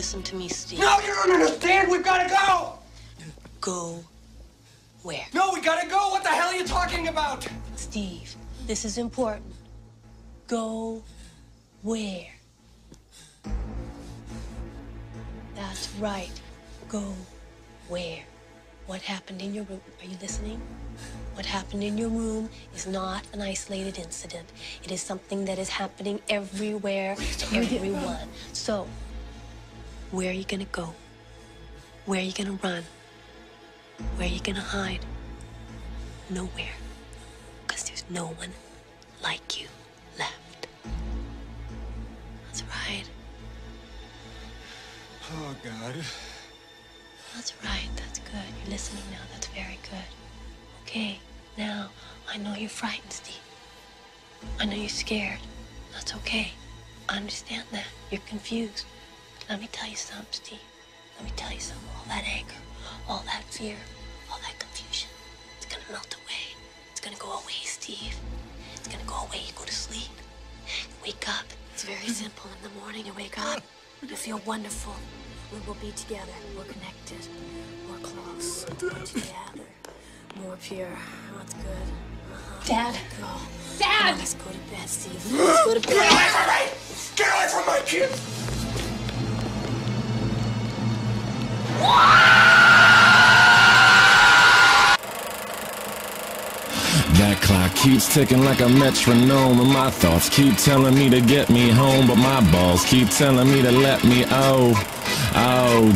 Listen to me, Steve. No, you don't understand. We've got to go. Go where? No, we got to go. What the hell are you talking about? Steve, this is important. Go where? That's right. Go where? What happened in your room? Are you listening? What happened in your room is not an isolated incident. It is something that is happening everywhere to everyone. So, where are you gonna go? Where are you gonna run? Where are you gonna hide? Nowhere. Because there's no one like you left. That's right. Oh, God. That's right. That's good. You're listening now. That's very good. Okay, now, I know you're frightened, Steve. I know you're scared. That's okay. I understand that. You're confused. But let me tell you something, Steve. Let me tell you something. All that anger, all that fear, all that confusion, it's gonna melt away. It's gonna go away, Steve. It's gonna go away. You go to sleep. Wake up. It's very simple. In the morning, you wake up. You feel wonderful. We will be together. We're connected. We're close. We're together. More pure. That's good. Dad. Go. Dad! Let's go to bed, Steve. Let's go to bed. Get away from me! Get away from my kid! That clock keeps ticking like a metronome, and my thoughts keep telling me to get me home, but my balls keep telling me to let me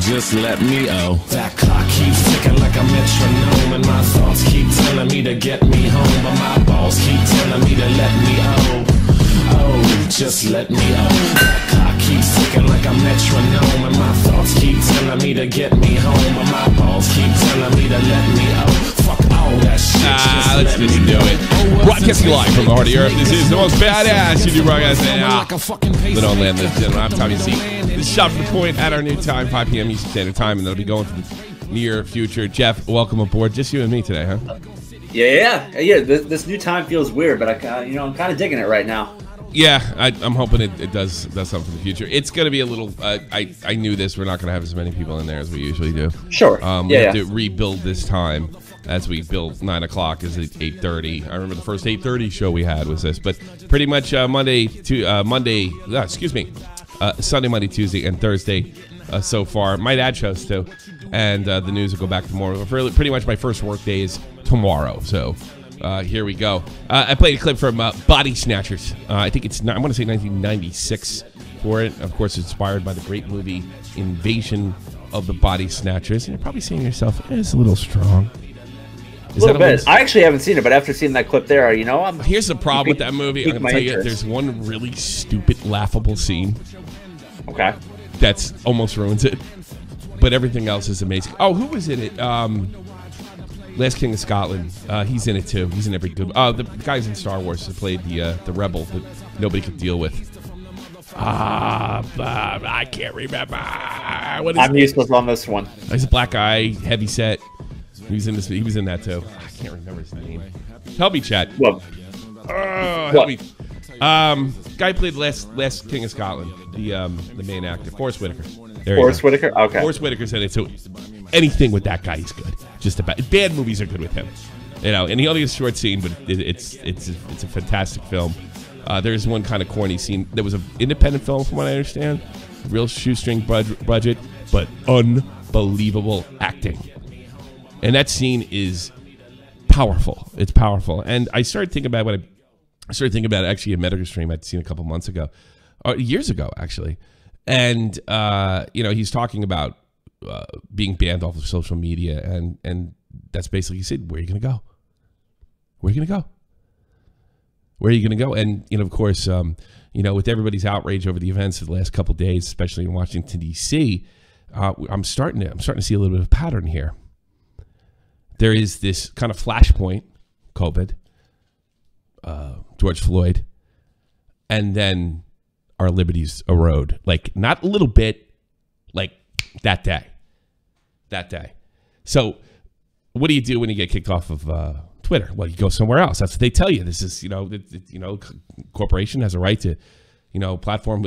just let me That clock keeps ticking like a metronome, and my thoughts keep telling me to get me home, but my balls keep telling me to let me just let me That clock keeps ticking like a metronome, and my thoughts keep telling me to get me home, but my balls keep telling me to let me Fuck all that shit. Let's just do it. Broadcasting live from the heart of the earth. This is the most badass YouTube broadcasting. Little land, ladies and gentlemen. I'm Tommy C. This is Shop to the Point at our new time, 5 p.m. Eastern Standard Time, and that'll be going for the near future. Jeff, welcome aboard. Just you and me today, huh? Yeah. This new time feels weird, but I'm kind of digging it right now. Yeah, I'm hoping it does something for the future. It's going to be a little. I knew this. We're not going to have as many people in there as we usually do. Sure. We have to rebuild this time. As we build 9 o'clock is at 8:30. I remember the first 8:30 show we had was this, but pretty much Sunday, Monday, Tuesday, and Thursday so far. Might add shows too, and the news will go back tomorrow. Pretty much my first work day is tomorrow, so here we go. I played a clip from Body Snatchers. I think I want to say 1996 for it. Of course, inspired by the great movie Invasion of the Body Snatchers. And you're probably saying to yourself, it's a little strong. A little bit. I actually haven't seen it, but after seeing that clip there, here's the problem with that movie. I'm going to tell you, there's one really stupid, laughable scene. Okay. That's almost ruins it. But everything else is amazing. Oh, who was in it? Last King of Scotland. He's in it too. He's in every good. The guys in Star Wars who played the rebel that nobody could deal with. I can't remember. What is I'm useless on this one. He's a black guy, heavy set. He was in that too. I can't remember his name. Help me, chat. What? Help me. Guy played last King of Scotland. The main actor, Forrest Whitaker. Forrest Whitaker. Okay. Forrest Whitaker's in it, so anything with that guy is good. Just about bad movies are good with him. And he only has a short scene, but it's a fantastic film. There's one kind of corny scene. There was an independent film, from what I understand, real shoestring budget, but unbelievable acting. And that scene is powerful. It's powerful. And I started thinking about it actually a medical stream I'd seen a couple months ago, or years ago actually. And he's talking about being banned off of social media, and that's basically, he said, where are you gonna go? Where are you gonna go? Where are you gonna go? And of course, with everybody's outrage over the events of the last couple of days, especially in Washington D.C., I'm starting to see a little bit of a pattern here. There is this kind of flashpoint, COVID, George Floyd, and then our liberties erode. Like, not a little bit, like that day. That day. So what do you do when you get kicked off of Twitter? Well, you go somewhere else. That's what they tell you. This is, corporation has a right to, platform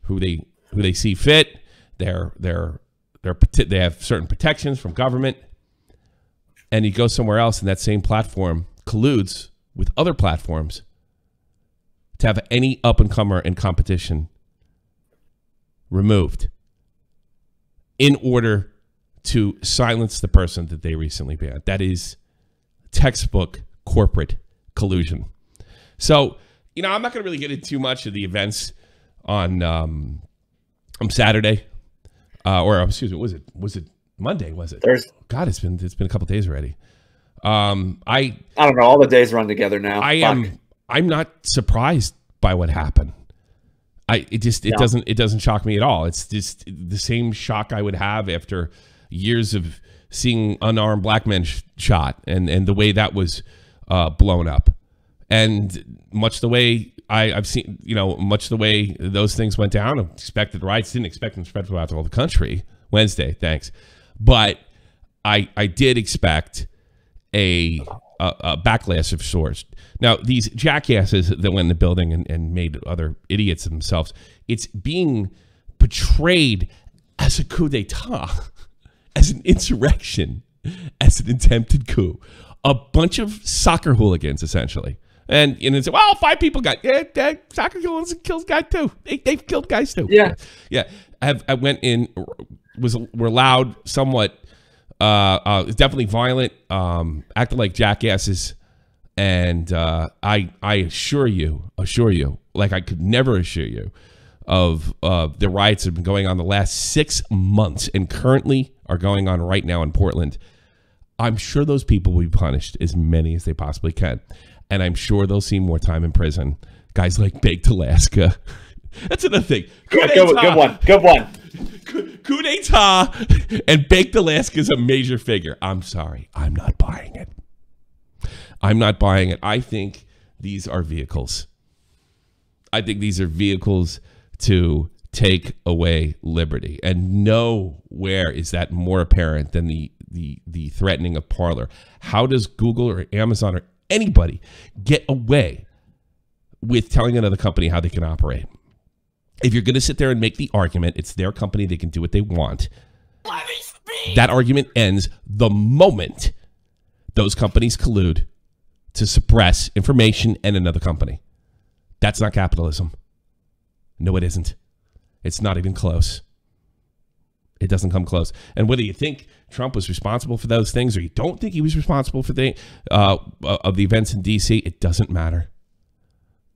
who they see fit. they have certain protections from government, and you go somewhere else, and that same platform colludes with other platforms to have any up-and-comer in competition removed in order to silence the person that they recently banned. That is textbook corporate collusion. So, I'm not going to really get into too much of the events on Saturday, or excuse me, was it Monday? Was it Thursday? God, it's been a couple days already. I don't know. All the days run together now. I'm not surprised by what happened. It doesn't shock me at all. It's just the same shock I would have after years of seeing unarmed black men shot and the way that was blown up, and much the way I've seen, much the way those things went down. I expected riots, didn't expect them to spread throughout all the country. Wednesday, thanks, but I did expect a backlash of sorts. Now, these jackasses that went in the building and made other idiots of themselves, it's being portrayed as a coup d'etat, as an insurrection, as an attempted coup. A bunch of soccer hooligans, essentially. And it's, well, 5 people got, soccer hooligans kills guys too. They've killed guys too. Yeah. I went in, were loud, somewhat, definitely violent, acted like jackasses. And I assure you, like I could never assure you, of the riots that have been going on the last 6 months and currently are going on right now in Portland. I'm sure those people will be punished, as many as they possibly can. And I'm sure they'll see more time in prison. Guys like Baked Alaska. That's another thing. Good one. Coup d'etat and Baked Alaska is a major figure. I'm sorry. I'm not buying it. I think these are vehicles. I think these are vehicles to take away liberty. And nowhere is that more apparent than the threatening of Parler. How does Google or Amazon or anybody get away with telling another company how they can operate? If you're going to sit there and make the argument, it's their company, they can do what they want. That argument ends the moment those companies collude to suppress information and another company. That's not capitalism. No, it isn't. It's not even close. It doesn't come close. And whether you think Trump was responsible for those things or you don't think he was responsible for the events in D.C., it doesn't matter.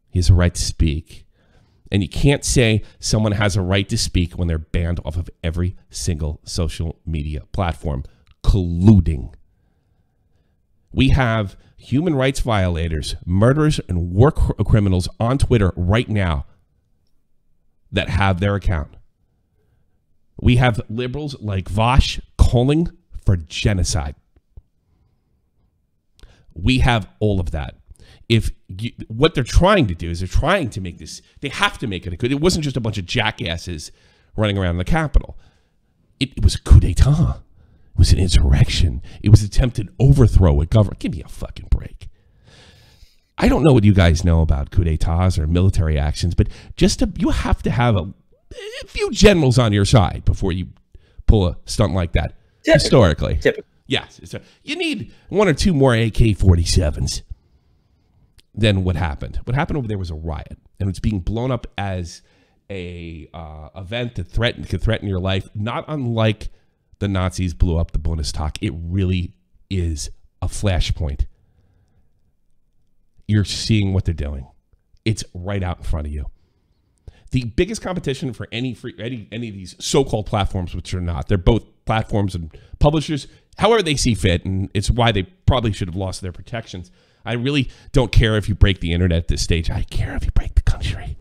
He has a right to speak. And you can't say someone has a right to speak when they're banned off of every single social media platform, colluding. We have human rights violators, murderers, and war criminals on Twitter right now that have their account. We have liberals like Vosh calling for genocide. We have all of that. What they're trying to do is they're trying to make this, they have to make it a coup. It wasn't just a bunch of jackasses running around the Capitol. It was a coup d'etat. It was an insurrection. It was attempted overthrow of government. Give me a fucking break. I don't know what you guys know about coup d'etats or military actions, but you have to have a few generals on your side before you pull a stunt like that. Historically. Yes. You need 1 or 2 more AK-47s than what happened. What happened over there was a riot, and it's being blown up as a event that could threaten your life, not unlike the Nazis blew up the Bundestag. It really is a flashpoint. You're seeing what they're doing. It's right out in front of you. The biggest competition for any of these so-called platforms, which are not, they're both platforms and publishers, however they see fit, and it's why they probably should have lost their protections. I really don't care if you break the internet at this stage. I care if you break the country.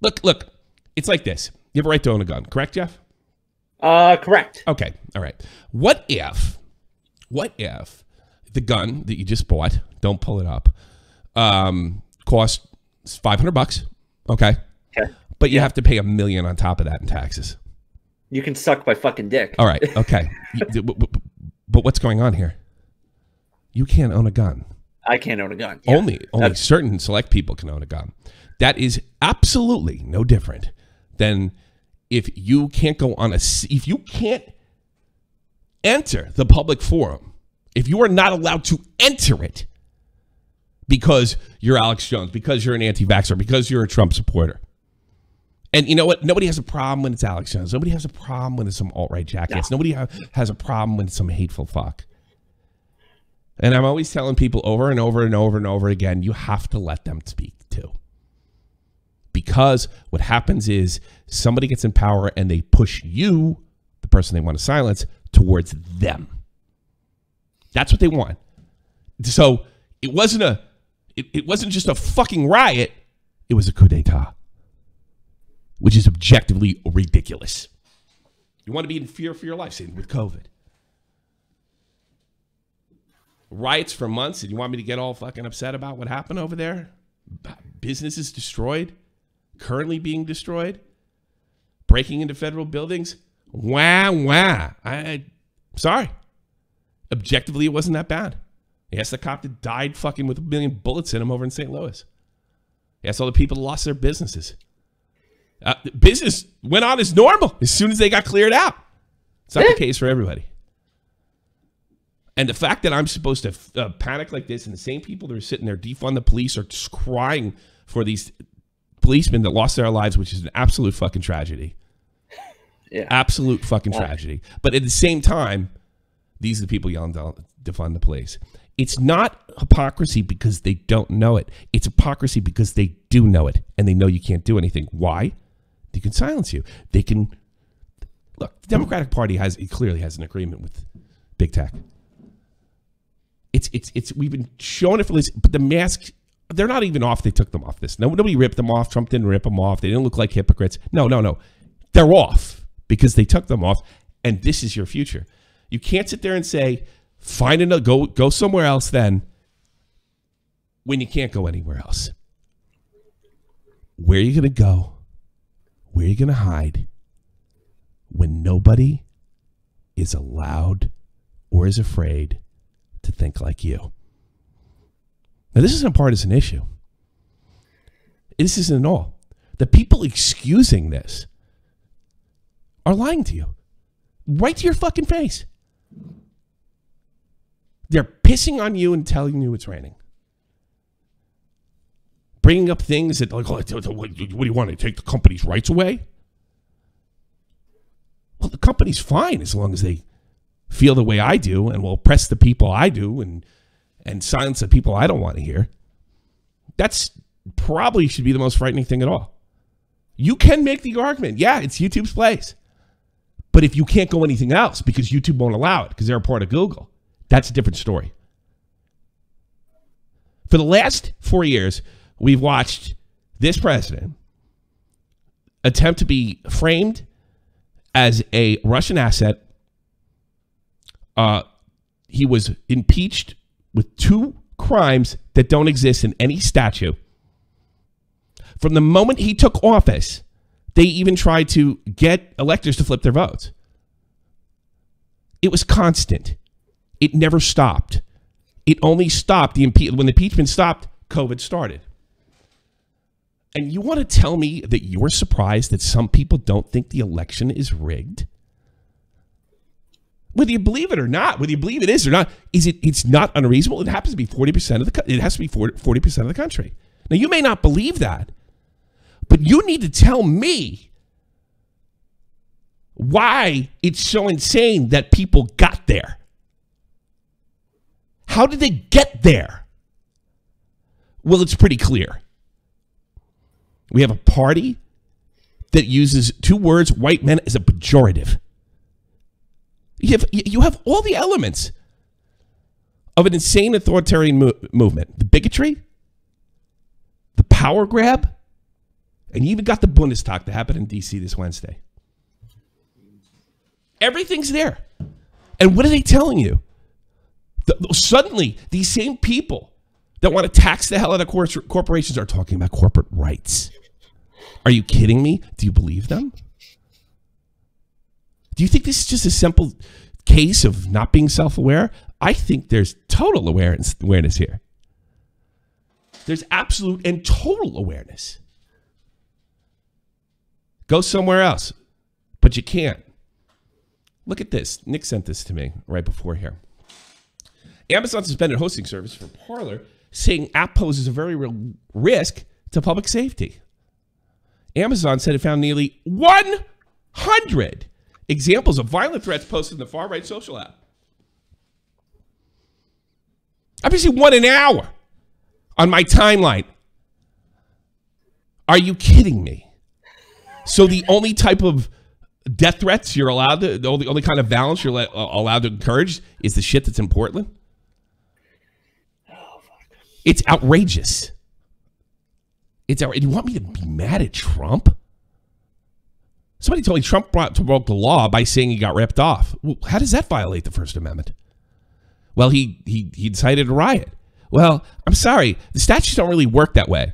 Look, it's like this. You have a right to own a gun, correct, Jeff? Correct. Okay, all right. What if the gun that you just bought, don't pull it up, cost $500, okay? Okay. But you have to pay $1 million on top of that in taxes. You can suck my fucking dick. All right, okay. But what's going on here? You can't own a gun. I can't own a gun. Yeah. Only certain select people can own a gun. That is absolutely no different than if you can't go on if you can't enter the public forum, if you are not allowed to enter it because you're Alex Jones, because you're an anti-vaxxer, because you're a Trump supporter. And you know what? Nobody has a problem when it's Alex Jones. Nobody has a problem when it's some alt-right jackass. No. Nobody has a problem when it's some hateful fuck. And I'm always telling people over and over and over and over again, you have to let them speak too. Because what happens is somebody gets in power and they push you, the person they want to silence, towards them. That's what they want. So it wasn't just a fucking riot. It was a coup d'etat, which is objectively ridiculous. You want to be in fear for your life, same with COVID. Riots for months, and you want me to get all fucking upset about what happened over there? Businesses destroyed, currently being destroyed, breaking into federal buildings. Wah. Sorry. Objectively, it wasn't that bad. Yes, the cop that died fucking with 1 million bullets in him over in St. Louis. Yes, all the people that lost their businesses. Business went on as normal as soon as they got cleared out. It's not the case for everybody. And the fact that I'm supposed to panic like this, and the same people that are sitting there defund the police are just crying for these policemen that lost their lives, which is an absolute fucking tragedy. Yeah. Absolute fucking tragedy. But at the same time, these are the people yelling to defund the police. It's not hypocrisy because they don't know it. It's hypocrisy because they do know it, and they know you can't do anything. Why? They can silence you. They can... Look, the Democratic Party clearly has an agreement with big tech. We've been showing it for this, but the masks, they're not even off. They took them off this. Nobody ripped them off. Trump didn't rip them off. They didn't look like hypocrites. No. They're off because they took them off, and this is your future. You can't sit there and say, find another, go somewhere else then, when you can't go anywhere else. Where are you going to go? Where are you going to hide when nobody is allowed or is afraid to think like you? Now, this isn't a partisan issue. This isn't at all. The people excusing this are lying to you. Right to your fucking face. They're pissing on you and telling you it's raining. Bringing up things that, like, what do you want to take the company's rights away? Well, the company's fine as long as they feel the way I do and will oppress the people I do and silence the people I don't want to hear. That's probably should be the most frightening thing at all. You can make the argument, yeah, it's YouTube's place. But if you can't go anything else because YouTube won't allow it because they're a part of Google, that's a different story. For the last 4 years, we've watched this president attempt to be framed as a Russian asset. He was impeached with 2 crimes that don't exist in any statute. From the moment he took office, they even tried to get electors to flip their votes. It was constant. It never stopped. It only stopped when the impeachment stopped, COVID started. And you want to tell me that you're surprised that some people don't think the election is rigged? Whether you believe it or not, whether you believe it is or not, it's not unreasonable. It happens to be 40% of it has to be 40% of the country. Now, you may not believe that, but you need to tell me why it's so insane that people got there. How did they get there? Well, it's pretty clear. We have a party that uses 2 words, white men, as a pejorative. You have all the elements of an insane authoritarian movement. The bigotry, the power grab, and you even got the Bundestag that happened in D.C. this Wednesday. Everything's there. And what are they telling you? Suddenly, these same people that want to tax the hell out of corporations are talking about corporate rights. Are you kidding me? Do you believe them? Do you think this is just a simple case of not being self-aware? I think there's total awareness here. There's absolute and total awareness. Go somewhere else. but you can't. Look at this. Nick sent this to me right before here. Amazon suspended hosting service for Parler, saying app poses a very real risk to public safety. Amazon said it found nearly 100 examples of violent threats posted in the far-right social app. I've been seeing one an hour on my timeline. Are you kidding me? So the only type of death threats you're allowed to, the only kind of violence you're allowed to encourage is the shit that's in Portland? It's outrageous. It's outrageous. You want me to be mad at Trump? Somebody told me Trump broke the law by saying he got ripped off. Well, how does that violate the First Amendment? Well, he decided to riot. Well, I'm sorry. The statutes don't really work that way.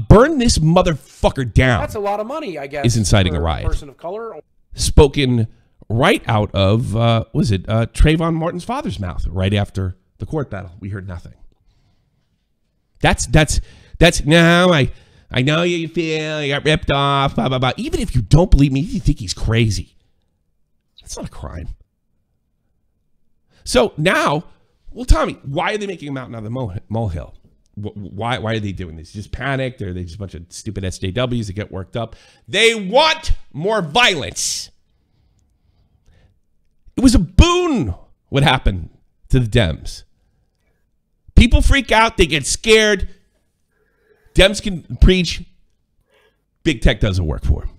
Burn this motherfucker down. That's a lot of money, I guess. Is inciting a riot. Person of color. Spoken right out of, Trayvon Martin's father's mouth right after the court battle. We heard nothing. That's no, I know you feel you got ripped off, blah, blah, blah. Even if you don't believe me, you think he's crazy. That's not a crime. So now, well, Tommy, why are they making a mountain out of the molehill? Why are they doing this? Just panicked? Or are they just a bunch of stupid SJWs that get worked up? They want more violence. It was a boon what happened to the Dems. People freak out. They get scared. Dems can preach. Big tech doesn't work for them.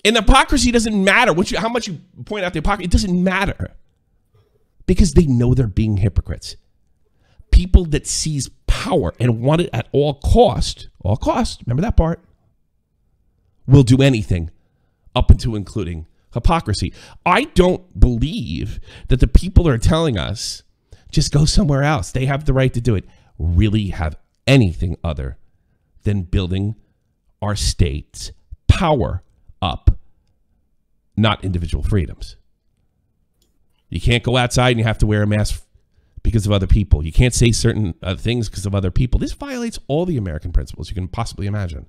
And the hypocrisy doesn't matter. How much you point out the hypocrisy, it doesn't matter. Because they know they're being hypocrites. People that seize power and want it at all cost, remember that part, will do anything up until including hypocrisy. I don't believe that the people that are telling us just go somewhere else, they have the right to do it, really have anything other than building our state's power up, not individual freedoms. You can't go outside and you have to wear a mask because of other people. You can't say certain things because of other people. This violates all the American principles you can possibly imagine.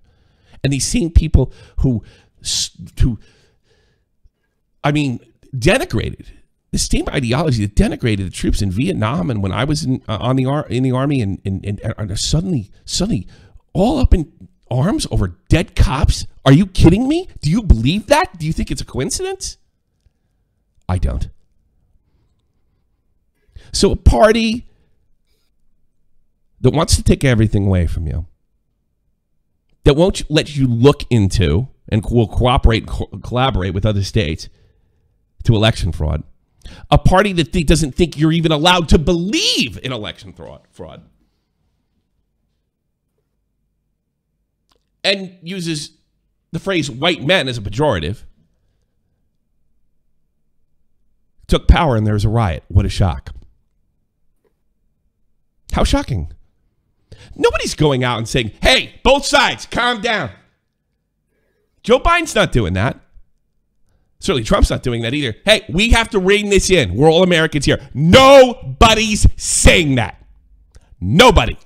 And these same people who denigrated the same ideology that denigrated the troops in Vietnam and when I was in the army and are suddenly all up in arms over dead cops. Are you kidding me? Do you believe that? Do you think it's a coincidence? I don't. So a party that wants to take everything away from you, that won't let you look into and will cooperate and collaborate with other states to election fraud, a party that doesn't think you're even allowed to believe in election fraud, and uses the phrase white men as a pejorative, took power and there was a riot. What a shock. How shocking. Nobody's going out and saying, hey, both sides, calm down. Joe Biden's not doing that. Certainly Trump's not doing that either. Hey, we have to rein this in. We're all Americans here. Nobody's saying that. Nobody.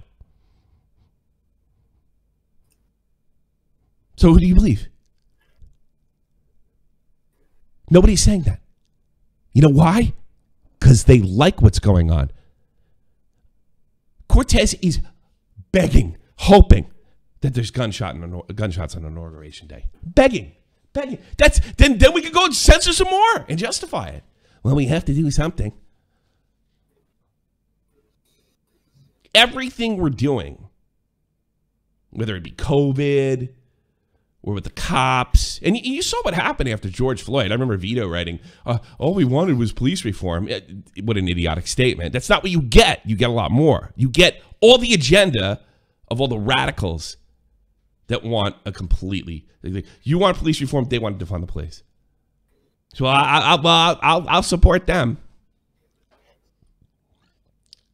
So who do you believe? Nobody's saying that. You know why? Because they like what's going on. Cortez is begging, hoping that there's gunshots on Inauguration Day. Begging. Then we could go and censor some more and justify it. Well, we have to do something. Everything we're doing, whether it be COVID or with the cops, and you saw what happened after George Floyd. I remember Vito writing, all we wanted was police reform. What an idiotic statement. That's not what you get. You get a lot more. You get all the agenda of all the radicals that want a completely, you want police reform, they want to defund the police. So I'll support them.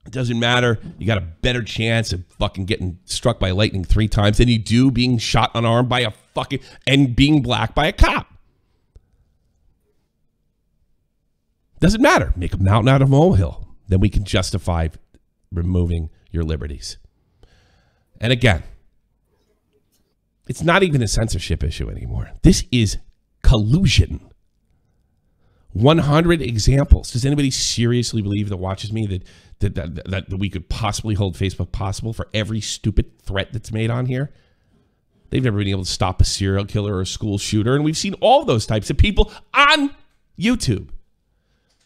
It doesn't matter. You got a better chance of fucking getting struck by lightning 3 times than you do being shot unarmed by a fucking, and being black by a cop. Doesn't matter. Make a mountain out of a molehill. Then we can justify removing your liberties. And again, It's not even a censorship issue anymore. This is collusion. 100 examples. Does anybody seriously believe that watches me that we could possibly hold Facebook possible for every stupid threat that's made on here? They've never been able to stop a serial killer or a school shooter, and we've seen all those types of people on YouTube.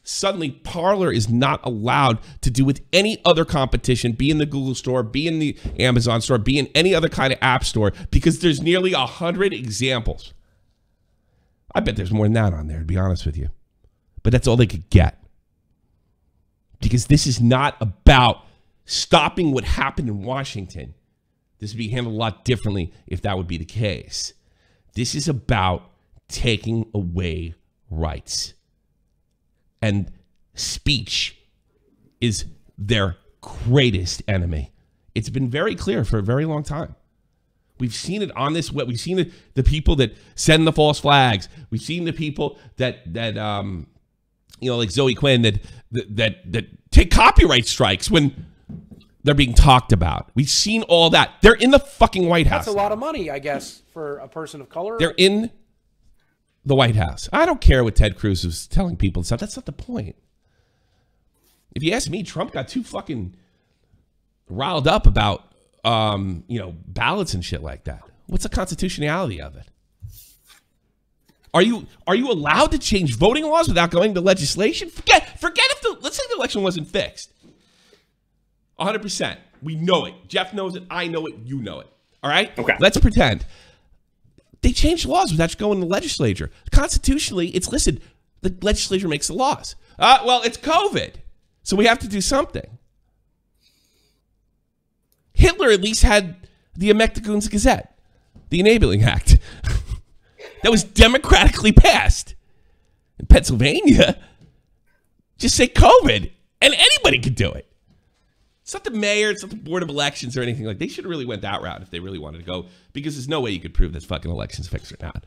Suddenly, Parler is not allowed to do with any other competition, be in the Google store, be in the Amazon store, be in any other kind of app store, because there's nearly 100 examples. I bet there's more than that on there, to be honest with you. But that's all they could get. Because this is not about stopping what happened in Washington. This would be handled a lot differently if that would be the case. This is about taking away rights. And speech is their greatest enemy. It's been very clear for a very long time. We've seen it on this. We've seen the people that send the false flags. We've seen the people that like Zoe Quinn that take copyright strikes when they're being talked about. We've seen all that. They're in the fucking White House. That's a lot of money, I guess, for a person of color. They're in the White House. I don't care what Ted Cruz was telling people and stuff. That's not the point. If you ask me, Trump got too fucking riled up about ballots and shit like that. What's the constitutionality of it? Are you allowed to change voting laws without going to legislation? Forget if let's say the election wasn't fixed. 100%. We know it. Jeff knows it. I know it. You know it. All right? Okay. Let's pretend. They changed laws without going to the legislature. Constitutionally, it's listed. The legislature makes the laws. Well, it's COVID, so we have to do something. Hitler at least had the Ermächtigungsgesetz, Gazette, the Enabling Act. That was democratically passed. In Pennsylvania, just say COVID, and anybody could do it. It's not the mayor, it's not the Board of Elections or anything like that. They should have really went that route if they really wanted to go, because there's no way you could prove this fucking election's fixed or not.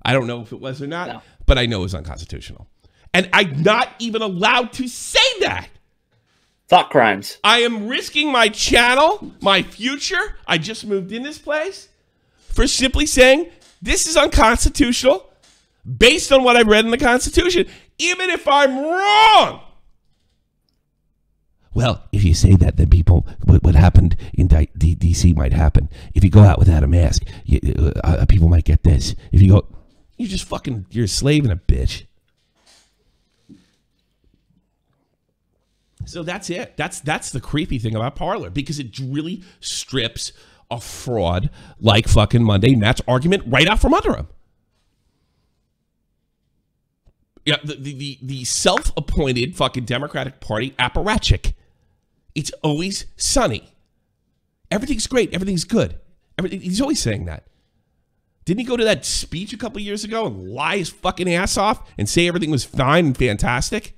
I don't know if it was or not, but I know it was unconstitutional. And I'm not even allowed to say that. Thought crimes. I am risking my channel, my future. I just moved in this place for simply saying this is unconstitutional based on what I've read in the Constitution, even if I'm wrong. Well, if you say that, then people, what happened in D.C. might happen. If you go out without a mask, people might get this. If you go, you're a slave and a bitch. So that's it. That's the creepy thing about Parler, because it really strips a fraud like fucking Monday Matt's argument right out from under him. Yeah, the self-appointed fucking Democratic Party apparatchik. It's always sunny. Everything's great. Everything's good. He's always saying that. Didn't he go to that speech a couple years ago and lie his fucking ass off and say everything was fine and fantastic?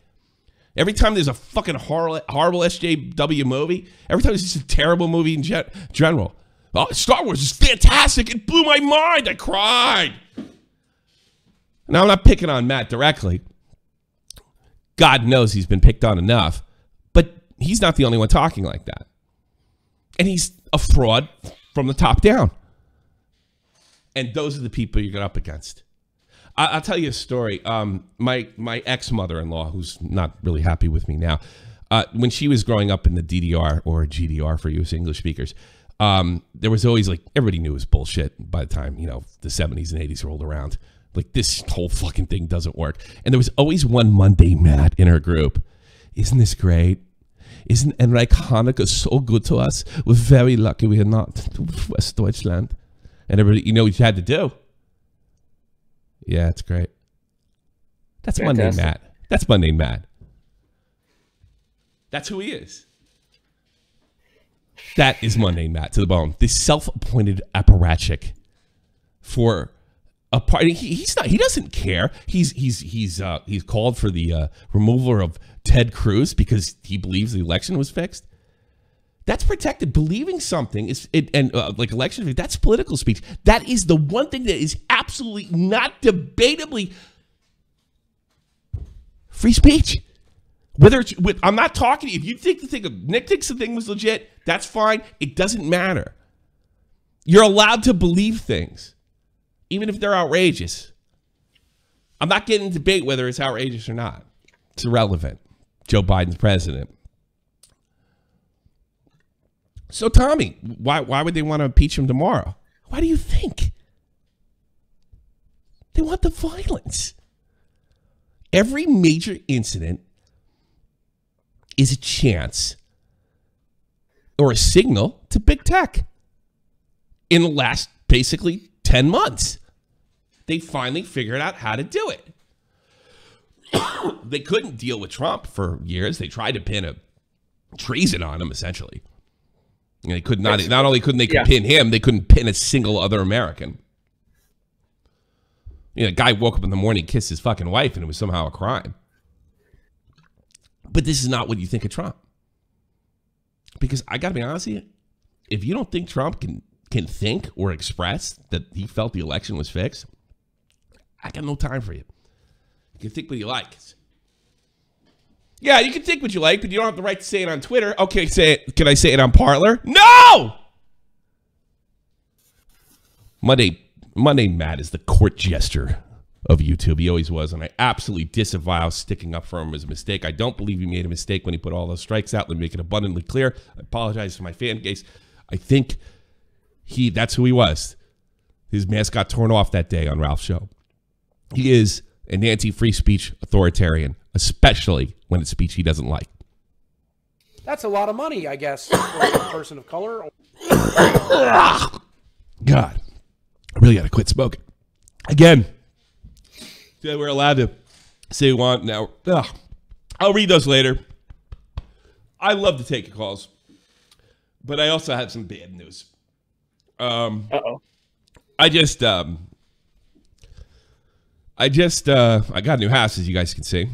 Every time there's a fucking horrible SJW movie, every time it's just a terrible movie in general. Oh, Star Wars is fantastic. It blew my mind. I cried. Now, I'm not picking on Matt directly. God knows he's been picked on enough. But he's not the only one talking like that. And he's a fraud from the top down. And those are the people you get up against. I'll tell you a story. My ex-mother-in-law, who's not really happy with me now, when she was growing up in the DDR, or GDR for you English speakers, there was always, like, everybody knew it was bullshit by the time, the 70s and 80s rolled around. Like, this whole fucking thing doesn't work. And there was always one Monday Matt in her group. Isn't this great? Isn't Enrique Hanukkah so good to us? We're very lucky we are not West Deutschland. And everybody, you know what you had to do? Yeah, it's great. That's Monday Matt. That's Monday Matt. That's who he is. That is Monday Matt to the bone. This self-appointed apparatchik for a party. He's not. He doesn't care. He's called for the removal of Ted Cruz because he believes the election was fixed. That's protected. Believing something is like election. That's political speech. That is the one thing that is absolutely not debatably free speech. Whether it's I'm not talking. If you think Nick thinks the thing was legit, that's fine. It doesn't matter. You're allowed to believe things, even if they're outrageous. I'm not getting into debate whether it's outrageous or not. It's irrelevant. Joe Biden's president. So, Tommy, why would they want to impeach him tomorrow? Why do you think? They want the violence. Every major incident is a chance or a signal to big tech. In the last, basically, 10 months, they finally figured out how to do it. They couldn't deal with Trump for years. They tried to pin a treason on him, essentially. And they could not only couldn't they pin him, they couldn't pin a single other American. You know, a guy woke up in the morning, kissed his fucking wife, and it was somehow a crime. But this is not what you think of Trump. Because I got to be honest with you, if you don't think Trump can think or express that he felt the election was fixed, I got no time for you. You can think what you like. Yeah, you can think what you like, but you don't have the right to say it on Twitter. Okay, can I say it on Parler? No! Monday Matt is the court jester of YouTube. He always was, and I absolutely disavow sticking up for him as a mistake. I don't believe he made a mistake when he put all those strikes out. Let me make it abundantly clear. I apologize to my fan base. I think that's who he was. His mask got torn off that day on Ralph's show. He is an anti-free speech authoritarian, especially when it's speech he doesn't like. That's a lot of money, I guess, for a person of color. God, I really got to quit smoking. Again, we're allowed to say we want now. I'll read those later. I love to take your calls, but I also have some bad news. Uh-oh. I got a new house, as you guys can see.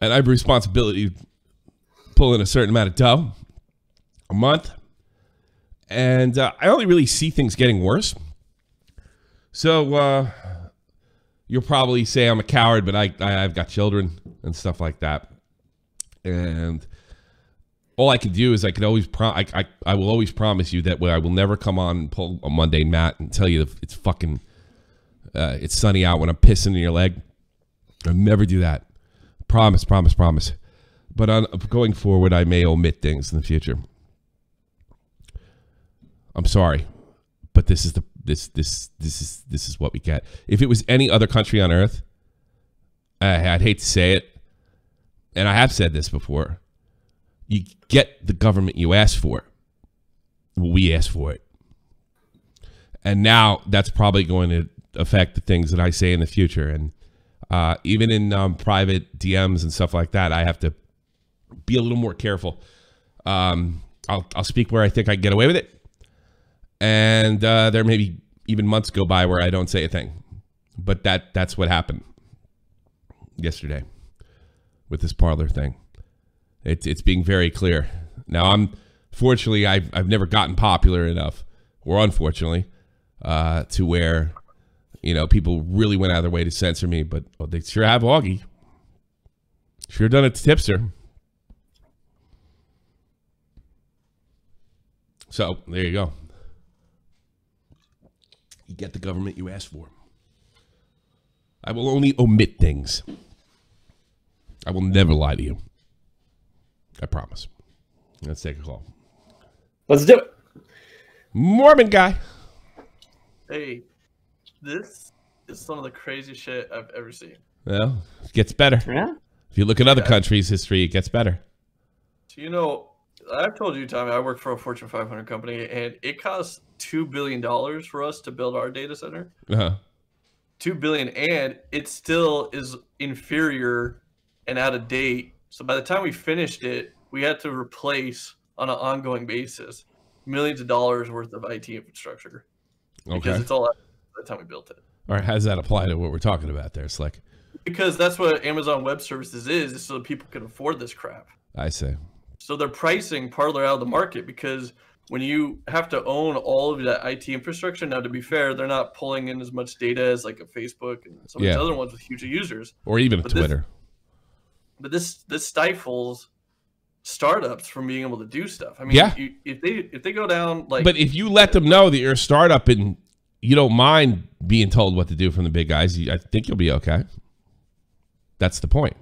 And I have a responsibility to pull in a certain amount of dough a month. And I only really see things getting worse. So you'll probably say I'm a coward, but I've got children and stuff like that. And all I can do is I will always promise you that I will never come on and pull a mundane Matt and tell you it's fucking... it's sunny out when I'm pissing in your leg. I'll never do that. Promise. But going forward, I may omit things in the future. I'm sorry, but this is what we get. If it was any other country on earth, I'd hate to say it, and I have said this before. You get the government you ask for. Well, we asked for it, and now that's probably going to affect the things that I say in the future. And even in private DMs and stuff like that, I have to be a little more careful. I'll speak where I think I can get away with it. And there may be even months go by where I don't say a thing. But that's what happened yesterday with this Parler thing. It's being very clear. Now, fortunately, I've never gotten popular enough, or unfortunately, to where... You know, people really went out of their way to censor me, but they sure have Augie. Sure done it to Tipster. So, there you go. You get the government you asked for. I will only omit things. I will never lie to you. I promise. Let's take a call. Let's do it. Mormon guy. Hey. This is some of the craziest shit I've ever seen. Well, it gets better. Yeah. If you look at other countries' history, it gets better. So, you know, I've told you, Tommy, I work for a Fortune 500 company, and it costs $2 billion for us to build our data center. Uh-huh. $2 billion, and it still is inferior and out of date. So by the time we finished it, we had to replace on an ongoing basis millions of dollars worth of IT infrastructure. Because it's all out by the time we built it. All right, how does that apply to what we're talking about there, Slick? Because that's what Amazon Web Services is so that people can afford this crap. I see. So they're pricing Parler out of the market because when you have to own all of that IT infrastructure, now to be fair, they're not pulling in as much data as like a Facebook and some of these other ones with huge users. Or even a Twitter. But this stifles startups from being able to do stuff. I mean, Yeah. if they go down like, But if you let them know that you're a startup and you don't mind being told what to do from the big guys, I think you'll be okay. That's the point.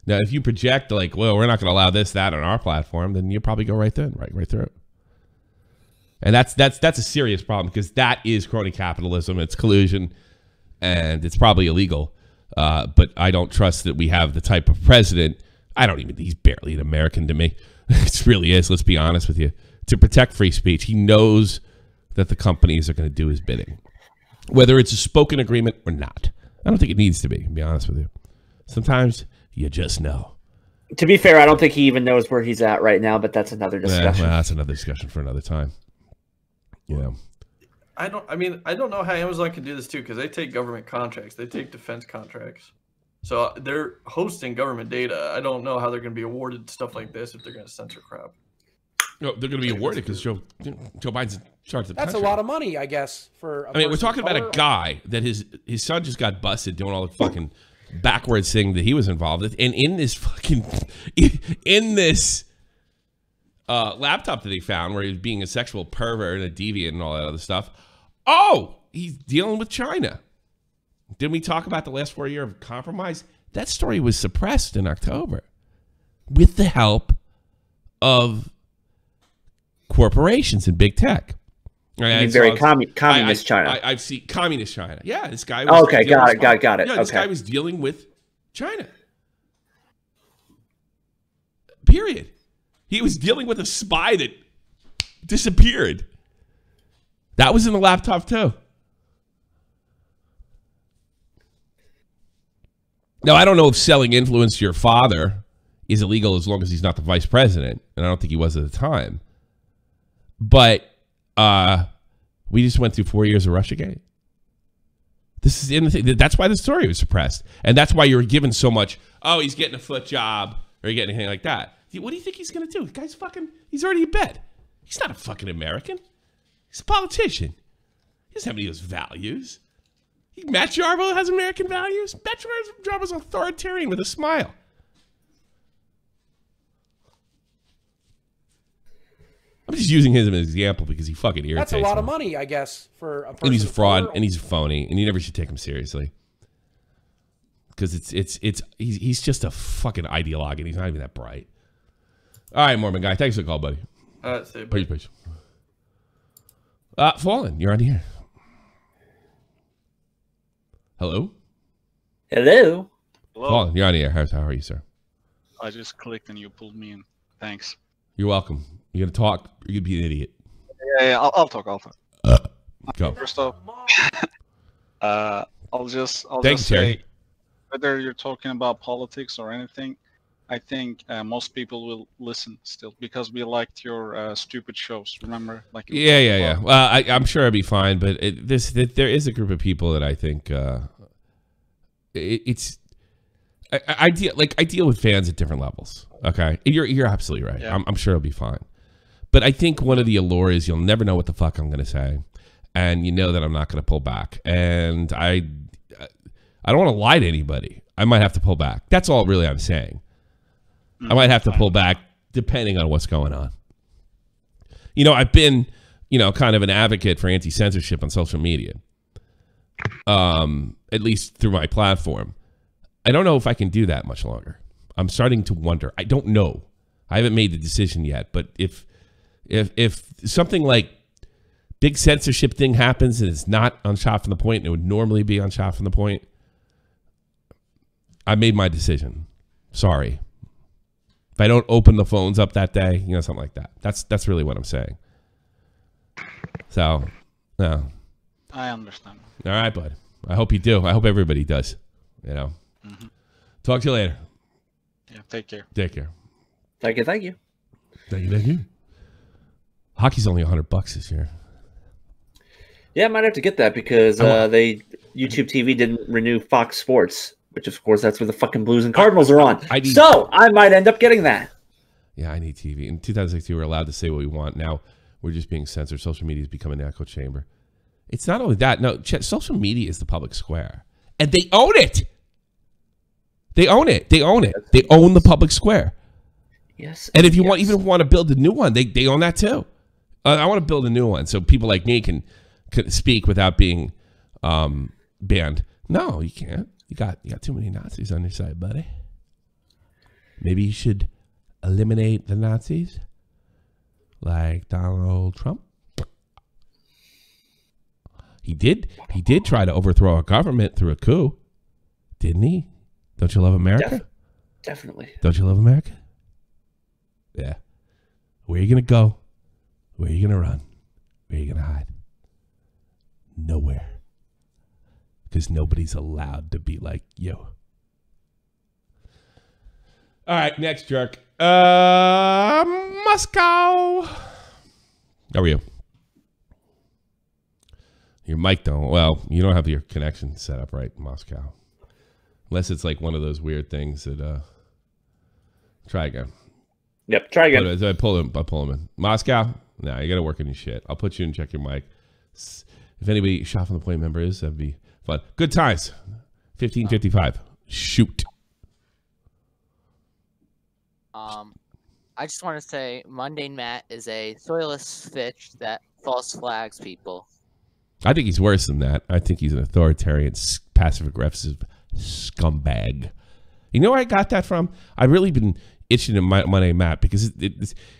Now, if you project like, well, we're not going to allow this, that on our platform, then you probably go right through. And that's a serious problem because that is crony capitalism. It's collusion, and it's probably illegal. But I don't trust that we have the type of president. He's barely an American to me. It really is. Let's be honest with you. To protect free speech, he knows that the companies are going to do his bidding, whether it's a spoken agreement or not. I don't think it needs to be honest with you. Sometimes you just know. To be fair, I don't think he even knows where he's at right now, but that's another discussion. Well, that's another discussion for another time. You know. I don't know how Amazon can do this too, because they take government contracts, they take defense contracts, so they're hosting government data. I don't know how they're going to be awarded stuff like this if they're going to censor crap. No, they're going to be awarded because Joe Biden's in charge of the That's country. a lot of money, I guess. For we're talking about a guy that his son just got busted doing all the fucking backwards thing that he was involved with, and in this fucking laptop that he found where he was being a sexual pervert and a deviant and all that other stuff. Oh, he's dealing with China. Didn't we talk about the last 4 years of compromise? That story was suppressed in October with the help of corporations and big tech. Very communist China. I've seen communist China. Yeah, this guy. Was okay, got it. Yeah, this guy was dealing with China. Period. He was dealing with a spy that disappeared. That was in the laptop too. Now, I don't know if selling influence to your father is illegal as long as he's not the vice president, and I don't think he was at the time. But we just went through 4 years of Russiagate. This is in the thing. That's why the story was suppressed, and that's why you were given so much. Oh, he's getting a foot job, or he's getting anything like that. What do you think he's going to do? The guy's fucking. He's already in bed. He's not a fucking American. He's a politician. He doesn't have any of those values. Matt Jarbo has American values. Matt Jarbo's authoritarian with a smile. I'm just using him as an example because he fucking irritates That's a lot of me. money, I guess, for a person. And he's a fraud, and he's a phony, and you never should take him seriously. Because he's just a fucking ideologue, and he's not even that bright. All right, Mormon guy, thanks for the call, buddy. Please. Fallen, you're on here. Hello? Hello? Fallen, you're on here. How are you, sir? I just clicked and you pulled me in. Thanks. You're welcome. You're going to talk, or you're going to be an idiot. Yeah, I'll talk. Go. First off, I'll just Thanks, say, Terry. whether you're talking about politics or anything, I think most people will listen still because we liked your stupid shows. Remember? Like Yeah. Well, I'm sure I'll be fine, but there is a group of people that I think I deal with fans at different levels. Okay, you're absolutely right. Yeah. I'm sure it'll be fine. But I think one of the allure is you'll never know what the fuck I'm going to say, and you know that I'm not going to pull back. And I don't want to lie to anybody. I might have to pull back. That's all really I'm saying. I might have to pull back depending on what's going on. You know, I've been, kind of an advocate for anti-censorship on social media, at least through my platform. I don't know if I can do that much longer. I'm starting to wonder. I don't know. I haven't made the decision yet. But if something like big censorship thing happens and it's not on Shot from the Point, and it would normally be on Shot from the Point, I made my decision. Sorry. If I don't open the phones up that day, something like that. That's really what I'm saying. So, no. I understand. All right, bud. I hope you do. I hope everybody does. Mm-hmm. Talk to you later. Yeah, take care. Take care. Thank you. Thank you. Hockey's only $100 this year. Yeah, I might have to get that because YouTube TV didn't renew Fox Sports, which of course that's where the fucking Blues and Cardinals are on. So I might end up getting that. Yeah, I need TV. In 2016, we were allowed to say what we want. Now we're just being censored. Social media has become an echo chamber. It's not only that. No, social media is the public square, and they own it. They own it. They own the public square. Yes. And if you even want to build a new one, they own that too. I want to build a new one so people like me can speak without being banned. No, you can't. You got too many Nazis on your side, buddy. Maybe you should eliminate the Nazis, like Donald Trump. He did try to overthrow a government through a coup, didn't he? Don't you love America? Definitely. Don't you love America? Yeah. Where are you gonna go? Where are you gonna run? Where are you gonna hide? Nowhere. Because nobody's allowed to be like you. All right, next jerk. Moscow. How are you? Your mic don't. Well, you don't have your connection set up right, Moscow. Unless it's like one of those weird things that. Try again. Yep, try again. I pull him in. Moscow. No, you got to work on your shit. I'll put you in, check your mic. If anybody shot from the plane member is, that'd be fun. Good times. 15:55. Shoot. I just want to say Mundane Matt is a soilless fish that false flags people. I think he's worse than that. I think he's an authoritarian, passive-aggressive scumbag. You know where I got that from? I've really been itching to Mundane Matt because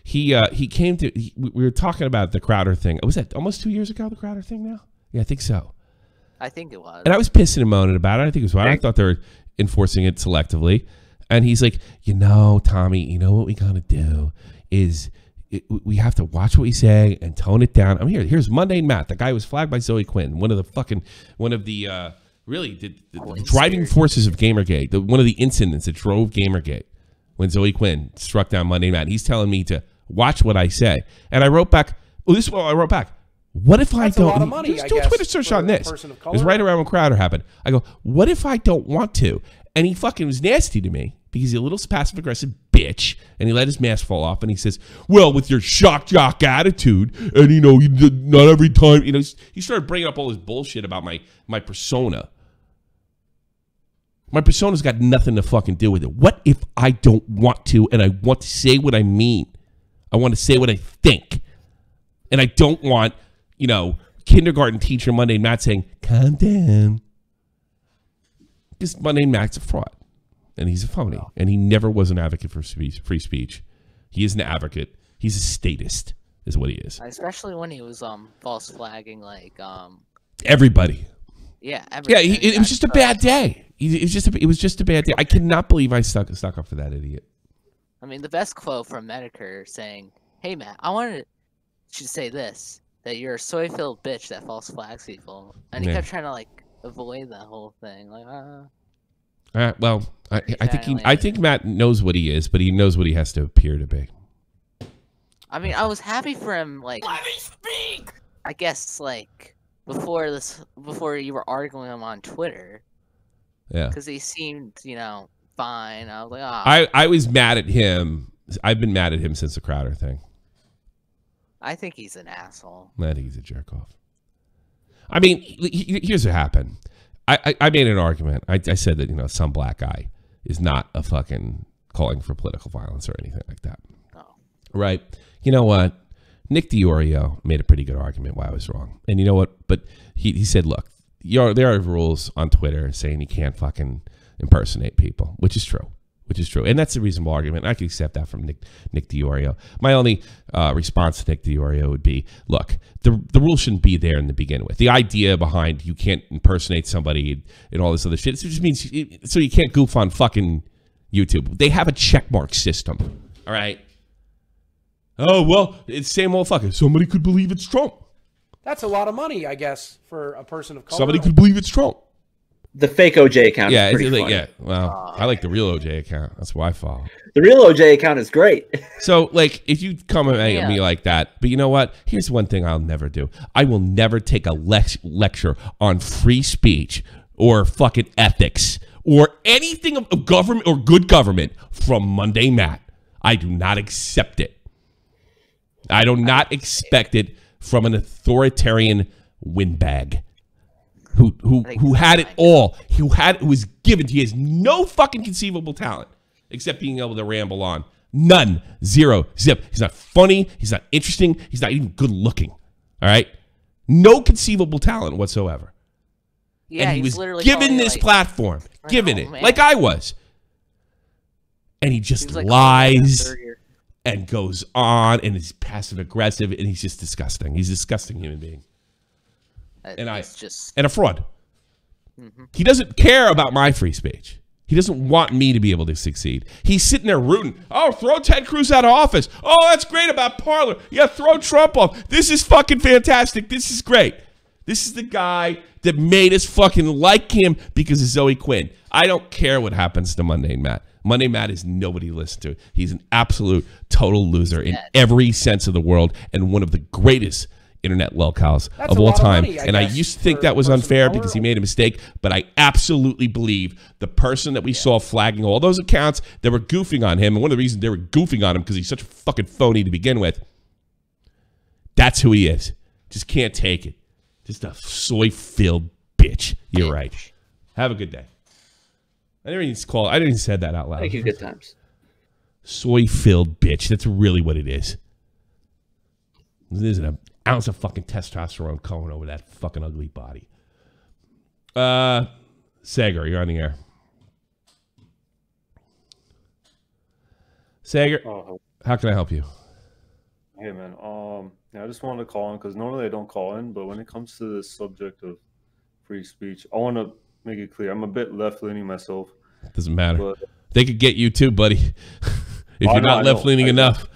he came to. We were talking about the Crowder thing. Was that almost 2 years ago? The Crowder thing now? Yeah, I think so. I think it was. And I was pissing and moaning about it. I think it was fine. I thought they were enforcing it selectively. And he's like, Tommy, you know what we gotta do is we have to watch what we say and tone it down. Here's Mundane Matt. The guy who was flagged by Zoe Quinn, one of the driving forces of Gamergate. One of the incidents that drove Gamergate when Zoe Quinn struck down Mundane Matt. He's telling me to watch what I say, and I wrote back. Well, this is what I wrote back. What if I don't? A lot of money, just do a Twitter search on this. It was right around when Crowder happened. I go, what if I don't want to? And he fucking was nasty to me because he's a little passive-aggressive bitch, and he let his mask fall off, and he says, well, with your shock jock attitude, and, not every time, he started bringing up all this bullshit about my persona. My persona's got nothing to fucking do with it. What if I don't want to, and I want to say what I mean? I want to say what I think. And I don't want, kindergarten teacher Mundane Matt saying, calm down. Because Mundane Matt's a fraud. And he's a phony. And he never was an advocate for free speech. He is an advocate. He's a statist, is what he is. Especially when he was false flagging everybody. Yeah, yeah. It was just a bad day. It was just a bad day. I cannot believe I stuck up for that idiot. I mean, the best quote from Medicare saying, "Hey Matt, I wanted you to say this, that you're a soy-filled bitch that false flags people," and he kept trying to avoid that whole thing. Well, I think Matt knows what he is, but he knows what he has to appear to be. I mean, I was happy for him. Let me speak. I guess before you were arguing him on Twitter. Yeah. Because he seemed, fine. I was like, I was mad at him. I've been mad at him since the Crowder thing. I think he's an asshole. I think he's a jerk off. I mean, here's what happened. I made an argument. I said that, some black guy is not a fucking calling for political violence or anything like that. Oh. Right? You know what? Nick DiOrio made a pretty good argument why I was wrong. And you know what? But he said, look, there are rules on Twitter saying you can't fucking impersonate people, which is true. And that's a reasonable argument. I can accept that from Nick DiOrio. My only response to Nick DiOrio would be, look, the rule shouldn't be there in the begin with. The idea behind you can't impersonate somebody and all this other shit, it just means so you can't goof on fucking YouTube. They have a checkmark system, all right? Oh, well, it's the same old fucker. Somebody could believe it's Trump. That's a lot of money, I guess, for a person of color. Somebody could believe it's Trump. The fake OJ account is pretty funny. Yeah, well, I like the real OJ account. That's why I follow. The real OJ account is great. So, if you come at me like that, but you know what? Here's one thing I'll never do. I will never take a lecture on free speech or fucking ethics or anything of government or good government from Mundane Matt. I do not accept it. I do not expect it from an authoritarian windbag. Who had it all. Who was given. He has no fucking conceivable talent except being able to ramble on None. Zero. Zip. He's not funny. He's not interesting. He's not even good looking. All right? No conceivable talent whatsoever. Yeah, and he was literally given this platform. Given it. Man. Like I was. And he just lies and goes on and is passive aggressive and he's just disgusting. He's a disgusting human being. And a fraud. Mm-hmm. He doesn't care about my free speech. He doesn't want me to be able to succeed. He's sitting there rooting. Oh, throw Ted Cruz out of office. Oh, that's great about Parler. Yeah, throw Trump off. This is fucking fantastic. This is great. This is the guy that made us fucking like him because of Zoe Quinn. I don't care what happens to Mundane Matt. Mundane Matt is nobody to listen to. He's an absolute total loser in every sense of the world and one of the greatest internet lolcows of all time. And I used to think that was unfair because he made a mistake, but I absolutely believe the person that we saw flagging all those accounts that were goofing on him, and one of the reasons they were goofing on him because he's such a fucking phony to begin with, that's who he is. Just can't take it. Just a soy-filled bitch. You're right. Have a good day. I didn't even say that out loud. Thank you. Good times. Soy-filled bitch. That's really what it is. There isn't an ounce of fucking testosterone going over that fucking ugly body. Sager, you're on the air. Sager, how can I help you? Hey, man. I just wanted to call in because normally I don't call in, but when it comes to this subject of free speech, I want to make it clear. I'm a bit left-leaning myself. Doesn't matter. They could get you too, buddy. If you're not left-leaning enough,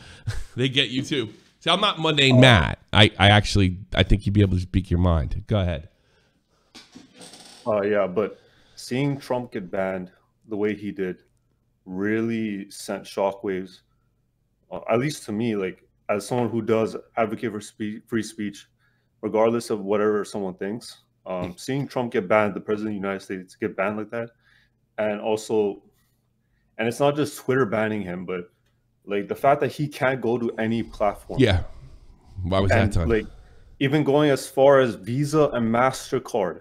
they get you too. See, I'm not Mundane Matt. I think you'd be able to speak your mind. Go ahead. Yeah, but seeing Trump get banned the way he did really sent shockwaves, at least to me, like, as someone who does advocate for free speech, regardless of whatever someone thinks, seeing Trump get banned, the president of the United States get banned like that, and it's not just Twitter banning him, but like the fact that he can't go to any platform. Yeah. Why was that done? Like, even going as far as Visa and MasterCard.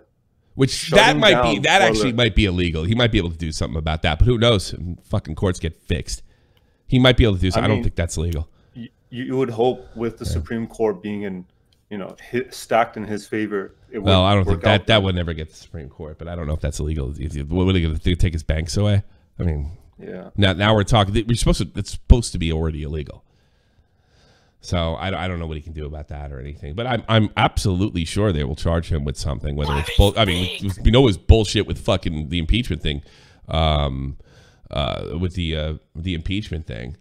Which that actually might be illegal. He might be able to do something about that, but who knows? Fucking courts get fixed. He might be able to do something. I don't think that's legal. You would hope with the Supreme Court being stacked in his favor. Well, I don't think that would never get to the Supreme Court, but I don't know if that's illegal. What are they going to do? Take his banks away? I mean, yeah. Now we're talking. It's supposed to be already illegal. So I don't know what he can do about that or anything. But I'm absolutely sure they will charge him with something. Whether it's we know it was bullshit with fucking the impeachment thing, with the impeachment thing.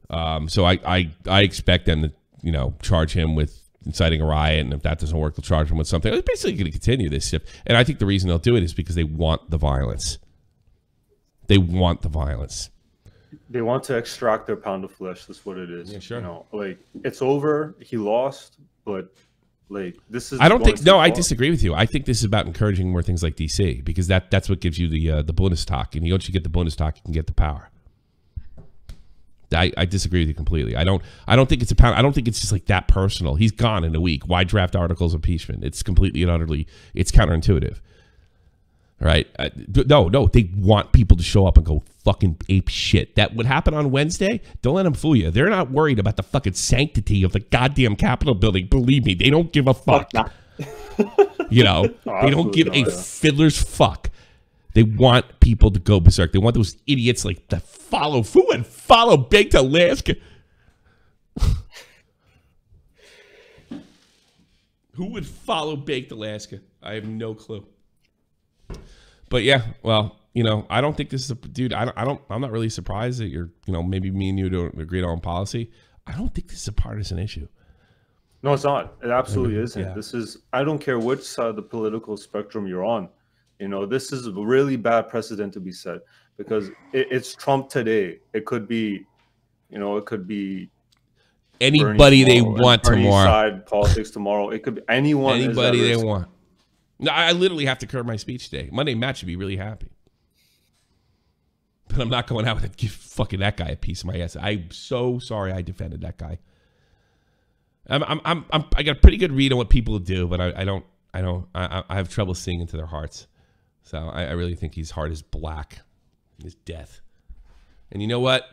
So I expect them to charge him with inciting a riot, and if that doesn't work, they'll charge him with something. They're basically going to continue this shit. And I think the reason they'll do it is because they want the violence. They want the violence. They want to extract their pound of flesh. That's what it is. Yeah, sure. Like, it's over. He lost, but like, this is. I don't think. No, I disagree with you. I think this is about encouraging more things like DC, because that's what gives you the Bundestag, and once you get the Bundestag, you can get the power. I disagree with you completely. I don't think it's a pound. I don't think it's just like that personal. He's gone in a week. Why draft articles of impeachment? It's completely and utterly. It's counterintuitive. All right. No. They want people to show up and go fucking ape shit. That would happen on Wednesday. Don't let them fool you. They're not worried about the fucking sanctity of the goddamn Capitol building. Believe me, they don't give a fuck. They don't give a fiddler's fuck. They want people to go berserk. They want those idiots like to follow Baked Alaska. Who would follow Baked Alaska? I have no clue. But yeah, well, I don't think this is dude. I'm not really surprised that you're, maybe me and you don't agree on policy. I don't think this is a partisan issue. No, it's not. It absolutely isn't. Yeah. I don't care which side of the political spectrum you're on. This is a really bad precedent to be set, because it's Trump today. It could be, anybody they want tomorrow. Side politics tomorrow. It could be anyone. Anybody they want. No, I literally have to curb my speech today. Monday Matt should be really happy. But I'm not going out and give fucking that guy a piece of my ass. I'm so sorry I defended that guy. I got a pretty good read on what people do, but I have trouble seeing into their hearts. So I really think his heart is black. His death. And you know what?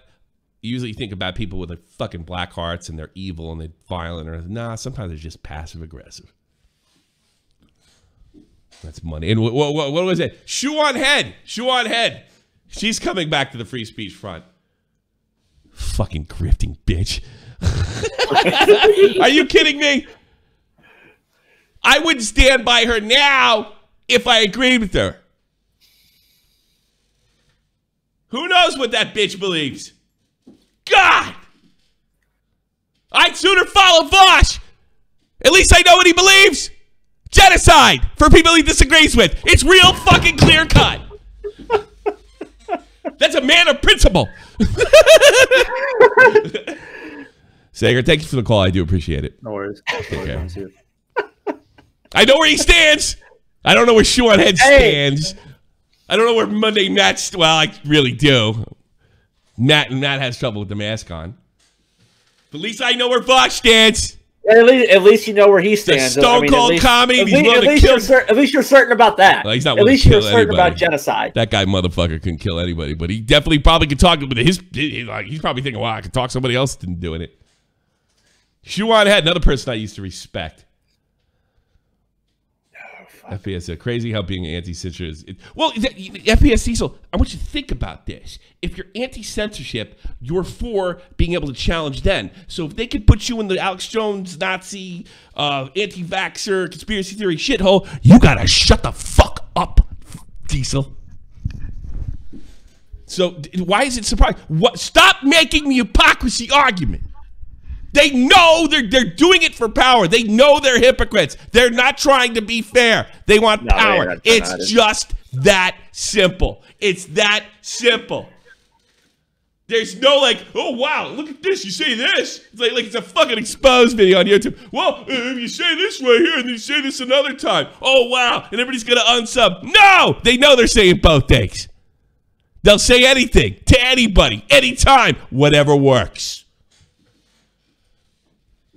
you usually think about people with like fucking black hearts and they're evil and they're violent, or nah, sometimes they're just passive aggressive. That's money. And what was it? Shoe on head. Shoe on head. She's coming back to the free speech front. Fucking grifting bitch. Are you kidding me? I wouldn't stand by her now if I agreed with her. Who knows what that bitch believes? God! I'd sooner follow Vosh. At least I know what he believes. Genocide for people he disagrees with. It's real fucking clear cut. That's a man of principle. Sager, thank you for the call. I do appreciate it. No worries. Okay. I know where he stands. I don't know where Shoe on Head stands. I don't know where Monday Matt. Well, I really do. Matt has trouble with the mask on. But at least I know where Vox stands. At least you know where he stands. The stone cold comedy. At least you're certain about that. Well, he's not at least you're certain anybody. about genocide. That guy motherfucker couldn't kill anybody, but he definitely probably could talk. But he's probably thinking, "Wow, I could talk somebody else into doing it." Shoe on Head, another person I used to respect. FPS, crazy how being anti-censor is. Well, FPS Diesel, I want you to think about this. If you're anti-censorship, you're for being able to challenge then. So if they could put you in the Alex Jones, Nazi, anti-vaxxer, conspiracy theory shithole, you gotta shut the fuck up, Diesel. So why is it surprising? Stop making the hypocrisy argument. They know they're doing it for power. They know they're hypocrites. They're not trying to be fair. They want power. It's just that simple. It's that simple. There's no like, oh wow, look at this. You say this. It's like it's a fucking exposed video on YouTube. Well, if you say this right here and you say this another time, oh wow, and everybody's gonna unsub. No, they know they're saying both things. They'll say anything to anybody, anytime, whatever works.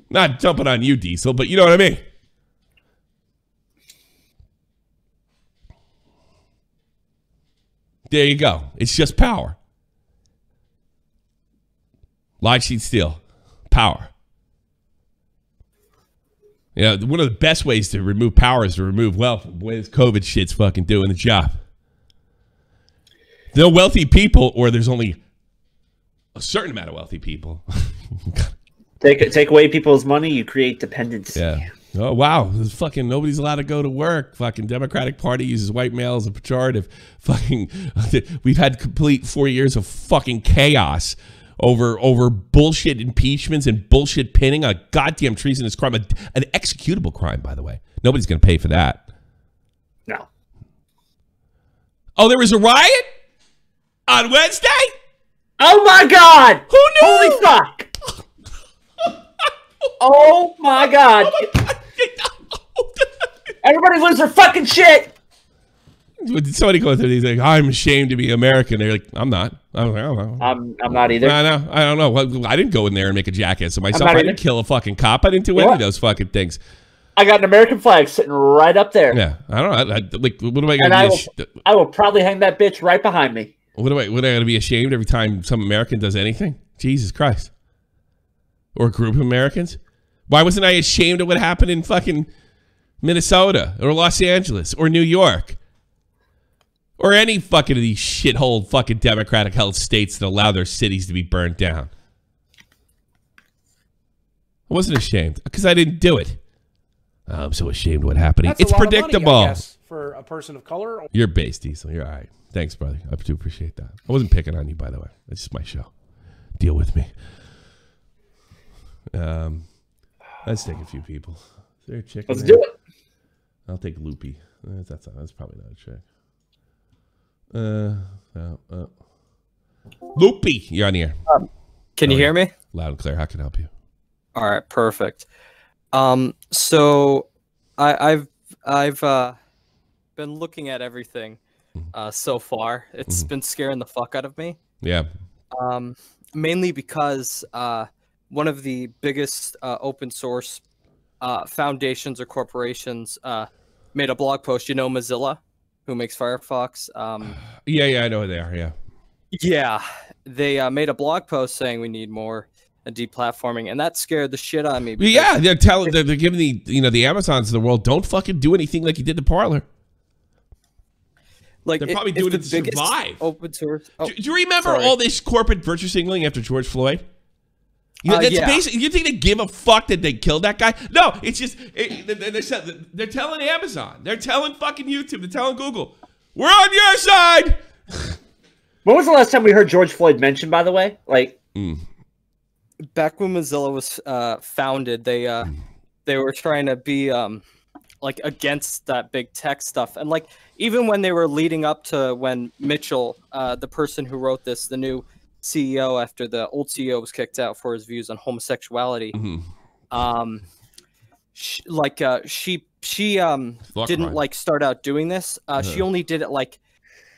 Not jumping on you, Diesel, but you know what I mean. There you go. It's just power. Live sheet steel. Power. You know, one of the best ways to remove power is to remove wealth. The way this COVID shit's fucking doing the job. No wealthy people, or there's only a certain amount of wealthy people. Take away people's money, you create dependency. Yeah. Oh, wow. There's fucking nobody's allowed to go to work. Fucking Democratic Party uses white male as a pejorative. Fucking, we've had complete 4 years of fucking chaos over bullshit impeachments and bullshit pinning, a goddamn treasonous crime, an executable crime, by the way. Nobody's going to pay for that. No. Oh, there was a riot on Wednesday? Oh, my God. Who knew? Holy fuck. Oh my God! Everybody lose their fucking shit. Somebody goes through these like, I'm ashamed to be American. They're like, I'm not. I'm not either. I don't know. I didn't go in there and make a jackass of myself. I didn't kill a fucking cop. I didn't do any of those fucking things. I got an American flag sitting right up there. Yeah, I don't know. Like, what am I going to do? I will probably hang that bitch right behind me. What am I going to be ashamed every time some American does anything? Jesus Christ. Or a group of Americans? Why wasn't I ashamed of what happened in fucking Minnesota or Los Angeles or New York? Or any fucking of these shithole fucking Democratic held states that allow their cities to be burnt down? I wasn't ashamed because I didn't do it. I'm so ashamed of what happened. It's predictable. Money, I guess, for a person of color. You're based, Diesel. You're all right. Thanks, brother. I do appreciate that. I wasn't picking on you, by the way. It's just my show. Deal with me. Let's take a few people. Is there a chick? Let's do it. I'll take Loopy. That's probably not a chick. Loopy, you're on the air. Can you hear me? Loud and clear. How can I help you? All right, perfect. So I've been looking at everything so far. It's been scaring the fuck out of me. Yeah. Mainly because one of the biggest open source foundations or corporations made a blog post. You know Mozilla, who makes Firefox? Yeah, I know who they are. Yeah. Yeah, they made a blog post saying we need more deplatforming, and that scared the shit out of me. Yeah, they're giving the Amazons of the world, don't fucking do anything like you did to Parler. Like they're probably doing it to survive. Open source. Do you remember all this corporate virtue signaling after George Floyd? That's basically. You think they give a fuck that they killed that guy? No, it's just they're telling Amazon, they're telling fucking YouTube, they're telling Google, we're on your side. When was the last time we heard George Floyd mentioned? By the way, like back when Mozilla was founded, they were trying to be like against that big tech stuff, and like even when they were leading up to when Mitchell, the person who wrote this, the new CEO after the old CEO was kicked out for his views on homosexuality. She didn't like start out doing this. She only did it like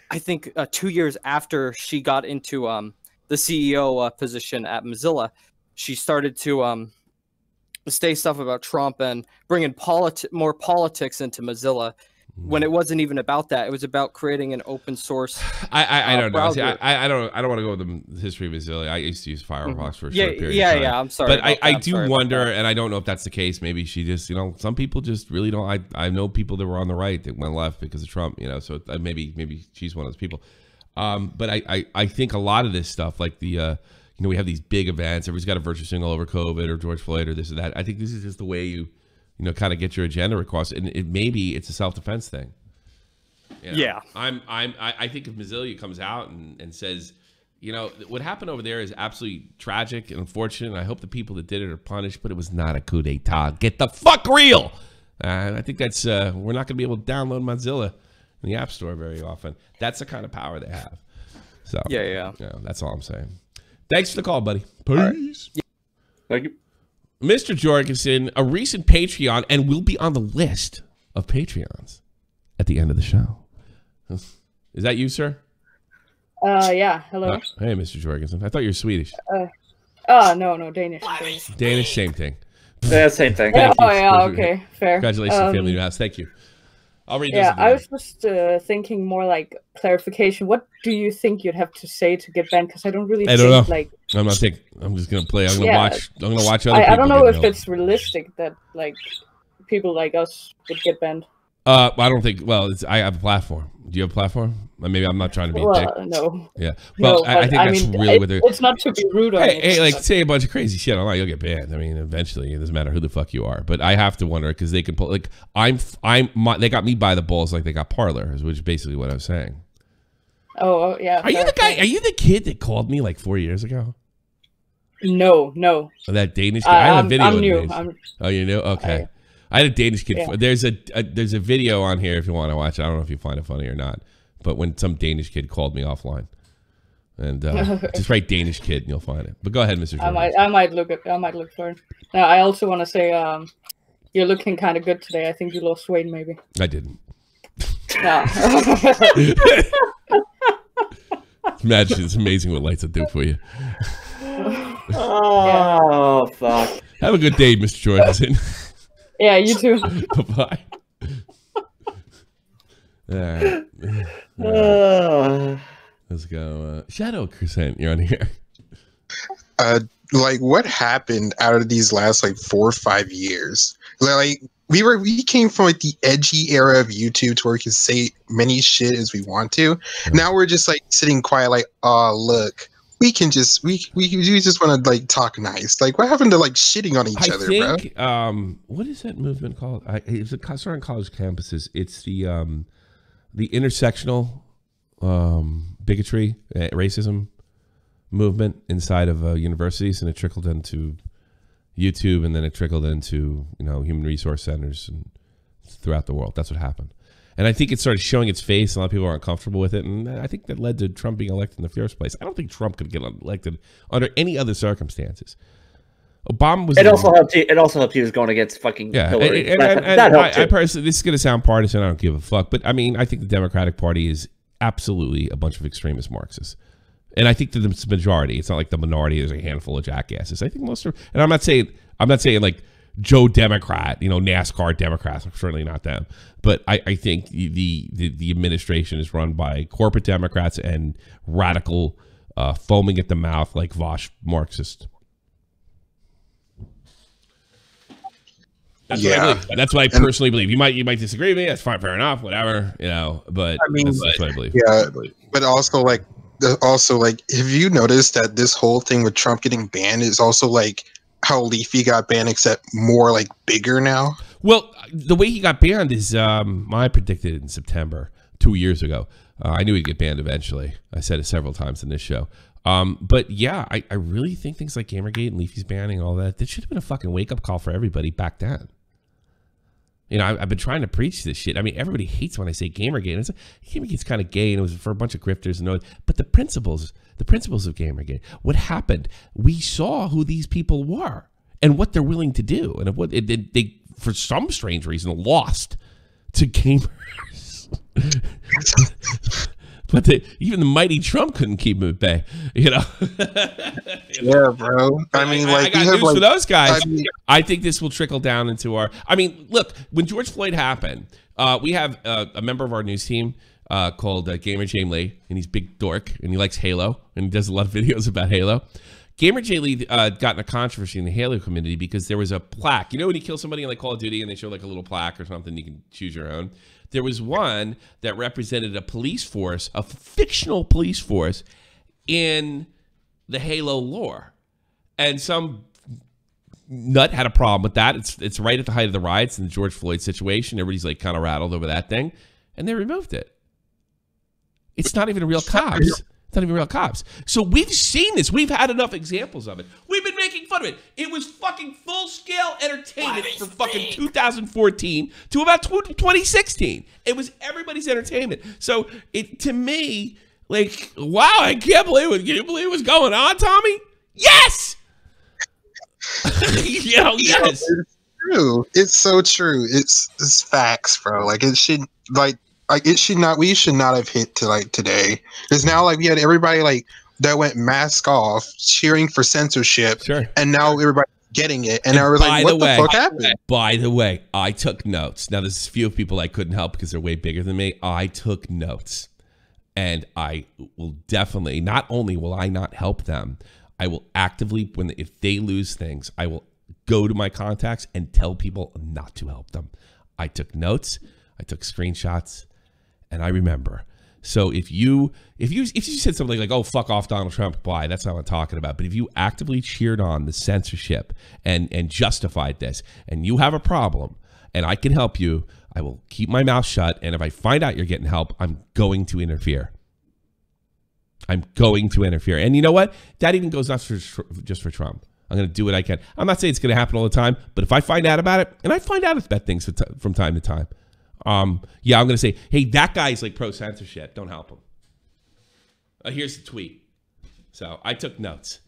I think 2 years after she got into the CEO position at Mozilla. She started to say stuff about Trump and bringing more politics into Mozilla. When it wasn't even about that, it was about creating an open source. I don't know. See, I don't want to go with the history of Mozilla. I used to use Firefox for a short period of time. Yeah. I'm sorry, but I do wonder, and I don't know if that's the case. Maybe she just, some people just really don't. I know people that were on the right that went left because of Trump. So maybe she's one of those people. But I think a lot of this stuff, like the we have these big events. Everybody's got a virtue signal over COVID or George Floyd or this or that. I think this is just the way you kind of get your agenda across, and maybe it's a self-defense thing. Yeah. I think if Mozilla comes out and says, what happened over there is absolutely tragic and unfortunate, and I hope the people that did it are punished, but it was not a coup d'etat. Get the fuck real! And I think that's, we're not going to be able to download Mozilla in the App Store very often. That's the kind of power they have. So Yeah, that's all I'm saying. Thanks for the call, buddy. Peace. Right. Thank you. Mr. Jorgensen, a recent Patreon, and will be on the list of Patreons at the end of the show. Is that you, sir? Yeah. Hello. Hey, Mr. Jorgensen. I thought you were Swedish. No, Danish. Danish, same thing. Yeah, same thing. Okay, fair. Congratulations, family new house. Thank you. I'll read this. Yeah, I was just thinking more like clarification. What do you think you'd have to say to get banned? Because I don't really know. Like, I'm just gonna play. I'm gonna watch other people. I don't know if it's realistic that like people like us would get banned. I don't think. Well, I have a platform. Do you have a platform? Maybe I'm not trying to be a dick. No. Yeah. Well, no, I think that's really what they're. It's not to be rude. Hey, like say a bunch of crazy shit online, you'll get banned. I mean, eventually, it doesn't matter who the fuck you are. But I have to wonder because they can pull. Like they got me by the balls like they got Parler, which is basically what I was saying. Oh yeah. Are you the guy? Are you the kid that called me like 4 years ago? No. That Danish kid. I have a video. I'm new. Oh, you knew? Okay. I had a Danish kid. Yeah. There's a video on here if you want to watch it. I don't know if you find it funny or not. But when some Danish kid called me offline, and just write Danish kid and you'll find it. But go ahead, Mr. Jordan. I might look for it. Now, I also want to say you're looking kind of good today. I think you lost weight, maybe. I didn't. No. Imagine, it's amazing what lights will do for you. Oh, fuck. Have a good day, Mr. Jordan. Yeah, you too. Bye-bye. All right. Let's go. Shadow Crescent, you're on here. Like, what happened out of these last, 4 or 5 years? Like, we came from, the edgy era of YouTube to where we can say many shit as we want to. Right. Now we're just, sitting quiet, oh, look. We just want to talk nice. What happened to shitting on each other, bro? What is that movement called? It's started on college campuses. It's the intersectional bigotry, racism movement inside of universities, and it trickled into YouTube, and then it trickled into human resource centers and throughout the world. That's what happened. And I think it started showing its face. A lot of people aren't comfortable with it. And I think that led to Trump being elected in the first place. I don't think Trump could get elected under any other circumstances. Obama was... It also helped he was going against fucking Hillary. I personally, this is going to sound partisan. I don't give a fuck. But, I mean, I think the Democratic Party is absolutely a bunch of extremist Marxists. And I think that the majority. It's not like the minority. There's a handful of jackasses. I think most are... And I'm not saying Joe Democrat, NASCAR Democrats. I'm certainly not them. But I think the administration is run by corporate Democrats and radical foaming at the mouth like Vosh Marxist. That's what I believe. That's what I personally believe. You might disagree with me. That's fine, fair enough, whatever. But I mean, that's what I believe. Yeah, but also like, have you noticed that this whole thing with Trump getting banned is also like how Leafy got banned, except more like bigger now? Well, the way he got banned is, I predicted it in September 2 years ago. I knew he'd get banned eventually. I said it several times in this show. But yeah, I really think things like Gamergate and Leafy's banning and all that should have been a fucking wake-up call for everybody back then. You know, I've been trying to preach this shit. I mean, everybody hates when I say Gamergate. It's like, Gamergate's kind of gay, and it was for a bunch of grifters. But the principles of Gamergate, what happened, we saw who these people were and what they're willing to do. And what they, for some strange reason, lost to gamers. But even the mighty Trump couldn't keep him at bay, you know. Yeah, bro. I mean, like, I got news for those guys. I think this will trickle down into our. I mean, look, when George Floyd happened, we have a member of our news team called Gamer James Lee, and he's big dork, and he likes Halo, and he does a lot of videos about Halo. Gamer J. Lee got in a controversy in the Halo community because there was a plaque. You know when you kill somebody in like Call of Duty and they show like a little plaque or something, you can choose your own. There was one that represented a police force, a fictional police force in the Halo lore. And some nut had a problem with that. It's right at the height of the riots and the George Floyd situation. Everybody's like kind of rattled over that thing. And they removed it. It's not even real cops. It's not even real cops. So we've seen this. We've had enough examples of it. We've been making fun of it. It was fucking full-scale entertainment from fucking 2014 to about 2016. It was everybody's entertainment. So to me, like, wow, I can't believe it. Can you believe what's going on, Tommy? Yes! You know, yes. It's true. It's so true. It's facts, bro. Like, it should, it should not. We should not have hit to like today, because now like we had everybody like that went mask off cheering for censorship, and now everybody getting it, and I was like, what the fuck happened? By the way, I took notes. Now there's a few people I couldn't help because they're way bigger than me. I took notes, and I will definitely. Not only will I not help them, I will actively if they lose things, I will go to my contacts and tell people not to help them. I took notes. I took screenshots. And I remember. So if you said something like, "Oh, fuck off, Donald Trump," why? That's not what I'm talking about. But if you actively cheered on the censorship and justified this, and you have a problem, and I can help you, I will keep my mouth shut. And if I find out you're getting help, I'm going to interfere. I'm going to interfere. And you know what? That even goes not just for Trump. I'm going to do what I can. I'm not saying it's going to happen all the time, but if I find out about it, and I find out about things from time to time. Yeah, I'm going to say, hey, that guy's like pro-censorship. Don't help him. Here's the tweet. So I took notes.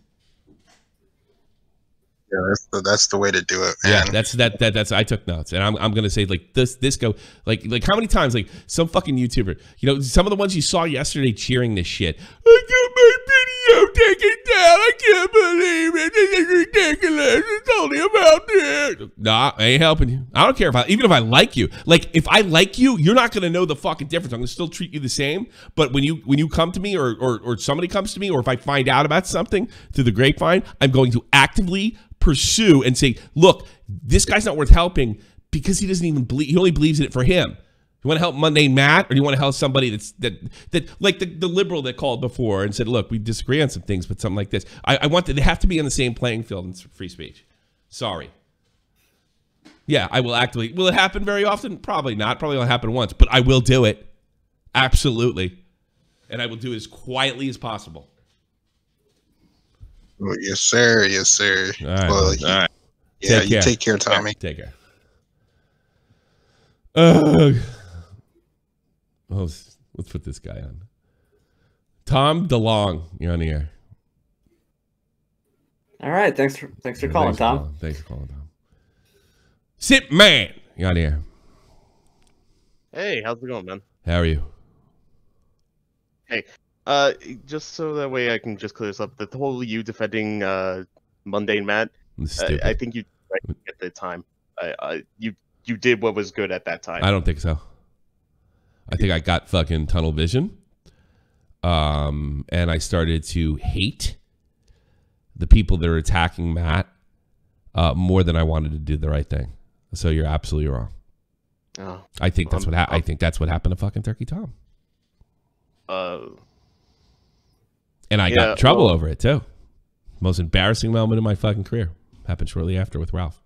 Yeah, that's the way to do it, man. Yeah, that's I took notes, and I'm gonna say like this go like how many times like some fucking YouTuber, you know, some of the ones you saw yesterday cheering this shit. I got my video taken down. I can't believe it. This is ridiculous. It's only about this. Nah, I ain't helping you. I don't care even if I like you. Like if I like you, you're not gonna know the fucking difference. I'm gonna still treat you the same. But when you come to me or somebody comes to me, or if I find out about something through the grapevine, I'm going to actively pursue and say, look, this guy's not worth helping because he doesn't even believe. He only believes in it for him. You want to help Mundane Matt, or do you want to help somebody that like the liberal that called before and said, look, we disagree on some things, but something like this. I want they have to be on the same playing field in free speech. Sorry. Yeah, I will actively. Will it happen very often? Probably not. Probably only happen once, but I will do it. Absolutely. And I will do it as quietly as possible. Well, yes, sir. Yes, sir. All right. Well, yeah, you take care, Tommy. Take care. Well, let's put this guy on. Tom DeLong, you're on the air. All right. Thanks for calling, Tom. Thanks for calling, Tom. Sit man, you're on the air. Hey, how's it going, man? How are you? Hey. Just so that way I can just clear this up, the whole you defending Mundane Matt, I think you right at the time. You did what was good at that time. I don't think so. I think I got fucking tunnel vision. and I started to hate the people that are attacking Matt more than I wanted to do the right thing. So you're absolutely wrong. Oh, I think that's I think that's what happened to fucking Turkey Tom. And I got in trouble over it too. Most embarrassing moment in my fucking career happened shortly after with Ralph.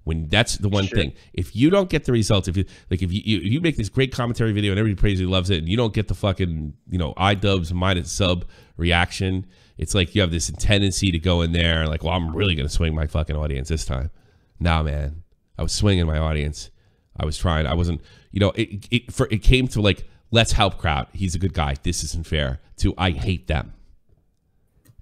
When that's the one thing, if you don't get the results, if you make this great commentary video and everybody praises you, loves it, and you don't get the fucking iDubbbz minus sub reaction, it's like you have this tendency to go in there and like, well, I'm really gonna swing my fucking audience this time. Nah, man, I was swinging my audience. I was trying. I wasn't. It came to like, let's help crowd. He's a good guy. This isn't fair. To I hate them,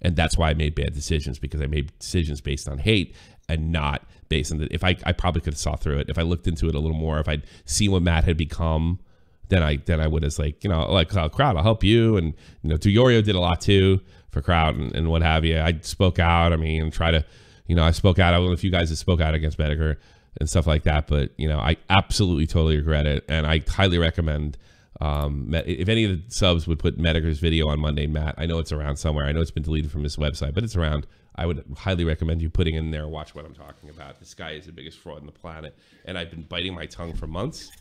and that's why I made bad decisions, because I made decisions based on hate and not based on if I probably could have saw through it if I looked into it a little more. If I'd seen what Matt had become, then I would have crowd, I'll help you. And Diorio did a lot too for crowd and what have you. I spoke out. I mean, try to I spoke out. I was one of the few guys that spoke out against Medicare and stuff like that. But I absolutely totally regret it, and I highly recommend. If any of the subs would put Medicare's video on Monday, Matt, I know it's around somewhere. I know it's been deleted from his website, but it's around. I would highly recommend you putting in there, watch what I'm talking about. This guy is the biggest fraud on the planet, and I've been biting my tongue for months,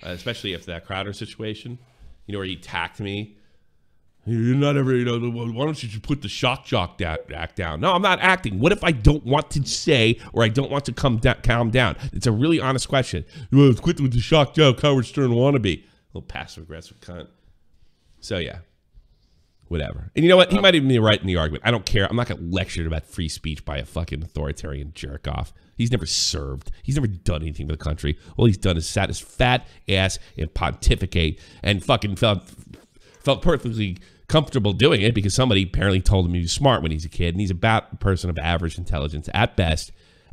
especially after that Crowder situation, where he attacked me. You're not ever, why don't you just put the shock jock act down? No, I'm not acting. What if I don't want to say, or I don't want to calm down? It's a really honest question. Quit with the shock jock, Howard Stern wannabe. Little passive-aggressive cunt. So, yeah. Whatever. And you know what? He might even be right in the argument. I don't care. I'm not going to lecture about free speech by a fucking authoritarian jerk-off. He's never served. He's never done anything for the country. All he's done is sat his fat ass and pontificate and fucking felt perfectly comfortable doing it because somebody apparently told him he was smart when he's a kid, and he's about a person of average intelligence at best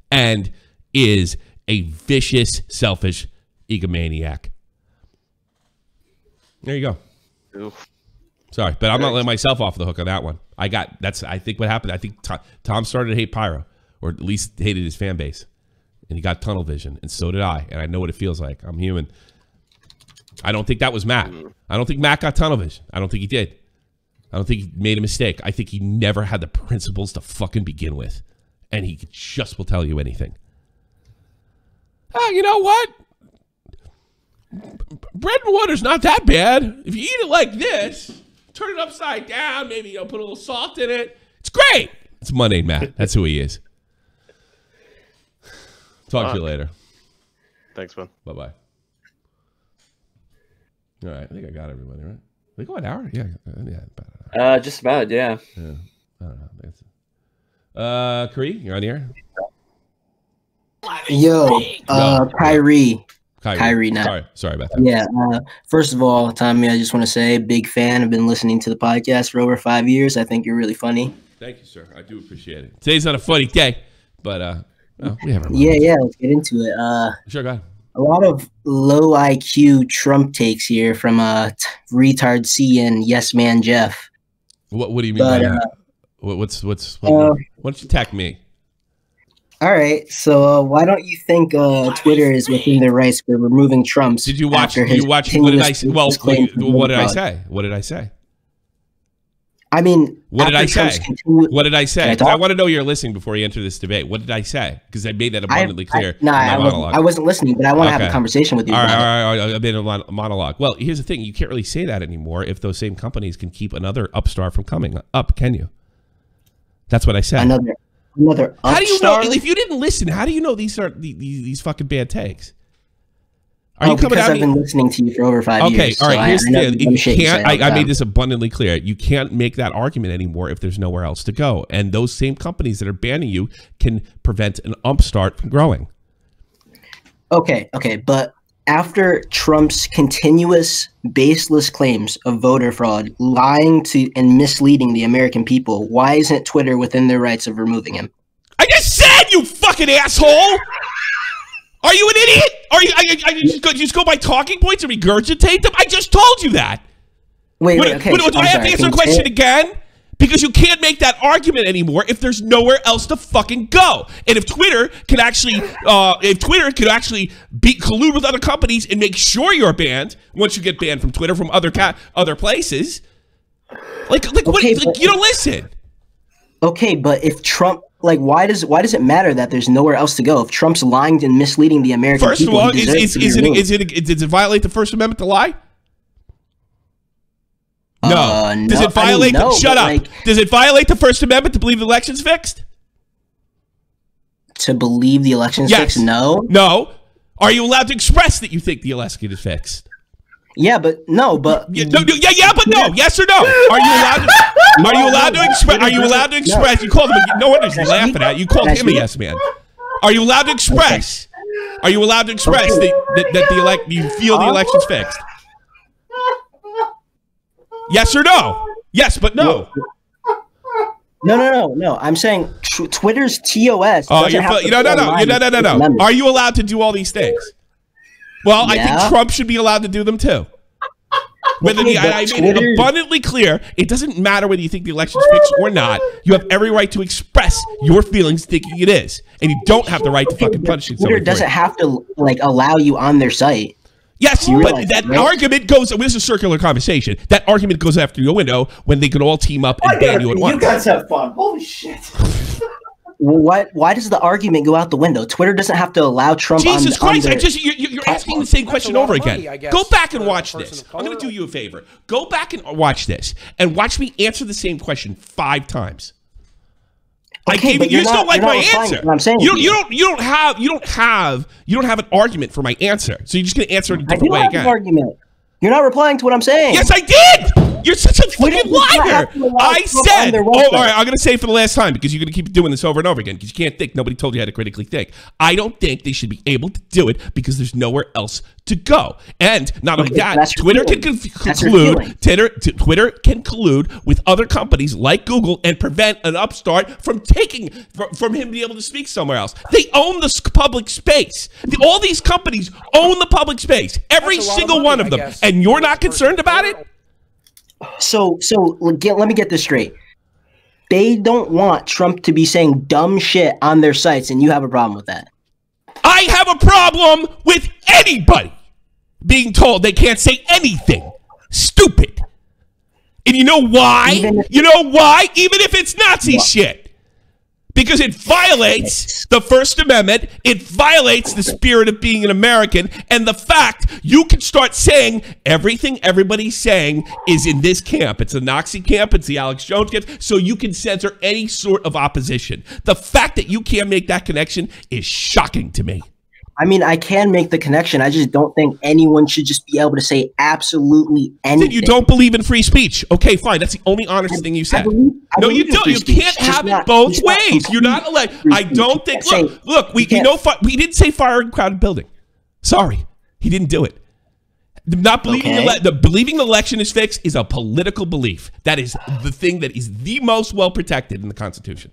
and is a vicious, selfish egomaniac. There you go. Oof. Sorry, but I'm not letting myself off the hook on that one. I think what happened. I think Tom started to hate Pyro, or at least hated his fan base, and he got tunnel vision, and so did I. And I know what it feels like. I'm human. I don't think that was Matt. I don't think Matt got tunnel vision. I don't think he did. I don't think he made a mistake. I think he never had the principles to fucking begin with, and he just will tell you anything. You know what? Bread and water's not that bad. If you eat it like this, turn it upside down, maybe put a little salt in it. It's great. It's Monday Matt. That's who he is. Talk to you later. Thanks, man. Bye-bye. All right. I think I got everybody, right? They go an hour? Yeah. About an hour. Just about, yeah. I don't know. Kree, you're on the air? Yo, Kyrie now. Sorry about that. Yeah. First of all, Tommy, I just want to say, big fan. I've been listening to the podcast for over 5 years. I think you're really funny. Thank you, sir. I do appreciate it. Today's not a funny day, but we have our yeah. Let's get into it. Sure, go ahead. A lot of low IQ Trump takes here from retard C and yes man Jeff. What do you mean by that? Why don't you attack me? All right, so why don't you think Twitter is within their rights for removing Trump's? Did you watch? What did I say? Well, what did I say? What did I say? I mean, what did I say? What did I say? I want to know you're listening before you enter this debate. What did I say? Because I made that abundantly clear. I wasn't listening, but I want to have a conversation with you. All right. I made a monologue. Well, here's the thing: you can't really say that anymore if those same companies can keep another upstart from coming up. Can you? That's what I said. Another upstart? How do you know? If you didn't listen, how do you know these are these fucking bad takes? Are you coming because I've been listening to you for over 5 years. Okay, all right. Here's the deal. You can't. I made this abundantly clear. You can't make that argument anymore if there's nowhere else to go. And those same companies that are banning you can prevent an upstart from growing. Okay, but after Trump's continuous baseless claims of voter fraud, lying to and misleading the American people, why isn't Twitter within their rights of removing him? I just said, you fucking asshole! Are you an idiot? Are you just go by talking points and regurgitate them? I just told you that. Wait, okay. Do I have to answer the question again? Because you can't make that argument anymore if there's nowhere else to fucking go. And if Twitter could actually, collude with other companies and make sure you're banned once you get banned from Twitter from other places, Like what? Like, you don't listen. Okay, but if Trump, like, why does it matter that there's nowhere else to go? If Trump's lying and misleading the American people, first of all, does it violate the First Amendment to lie? No. Does it violate? Shut up. Like, does it violate the First Amendment to believe the election's fixed? To believe the election's fixed? No. No. Are you allowed to express that you think the election is fixed? Yeah, but no, but but no. Yes or no? Are you allowed to? Are you allowed to express? Are you allowed to express? You called him. No wonder he's laughing at you. You called him a yes man. Are you allowed to express? Are you allowed to express that you feel the election's fixed? Yes or no? Yes, but no. No. I'm saying Twitter's TOS. Oh, no. Are you allowed to do all these things? Well, I think Trump should be allowed to do them too. Whether I made it abundantly clear, it doesn't matter whether you think the election's fixed or not. You have every right to express your feelings thinking it is, and you don't have the right to fucking punish it. Twitter doesn't have to allow you on their site. Yes, but that argument goes. This is a circular conversation. That argument goes after your window when they could all team up and ban you at once. You guys have fun. Holy shit. Why does the argument go out the window? Twitter doesn't have to allow Trump. Jesus Christ! You're asking the same question over again. Go back and watch this. I'm going to do you a favor. Go back and watch this, and watch me answer the same question 5 times. Okay, you still like my answer. You don't have an argument for my answer, so you're just going to answer it a different way again. Argument. You're not replying to what I'm saying. Yes, I did. You're such a fucking liar. I said, all right, I'm going to say it for the last time because you're going to keep doing this over and over again because you can't think. Nobody told you how to critically think. I don't think they should be able to do it because there's nowhere else to go. And not only that, Twitter can collude with other companies like Google and prevent an upstart from him being able to speak somewhere else. They own the public space. All these companies own the public space. Every single one of them. And you're not concerned about it? So let me get this straight. They don't want Trump to be saying dumb shit on their sites, and you have a problem with that. I have a problem with anybody being told they can't say anything stupid. And you know why? Even if it's Nazi shit. Because it violates the First Amendment, it violates the spirit of being an American, and the fact you can start saying everything everybody's saying is in this camp. It's the Nazi camp, it's the Alex Jones camp, so you can censor any sort of opposition. The fact that you can't make that connection is shocking to me. I mean, I can make the connection. I just don't think anyone should just be able to say absolutely anything. Then you don't believe in free speech. Okay, fine. That's the only honest thing you said. No, you don't. You can't have it both ways. You're not allowed. I don't think. Look. We didn't say fire in a crowded building. Sorry, he didn't do it. Not believing believing the election is fixed is a political belief. That is the thing that is the most well protected in the Constitution.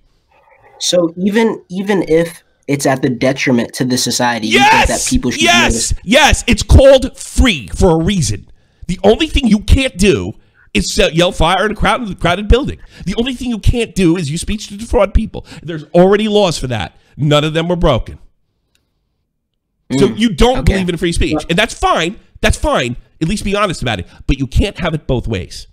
So even if it's at the detriment to the society. You think that people should Yes, it's called free for a reason. The only thing you can't do is yell fire in a crowded building. The only thing you can't do is use speech to defraud people. There's already laws for that. None of them were broken. So you don't believe in free speech. And that's fine. That's fine. At least be honest about it. But you can't have it both ways.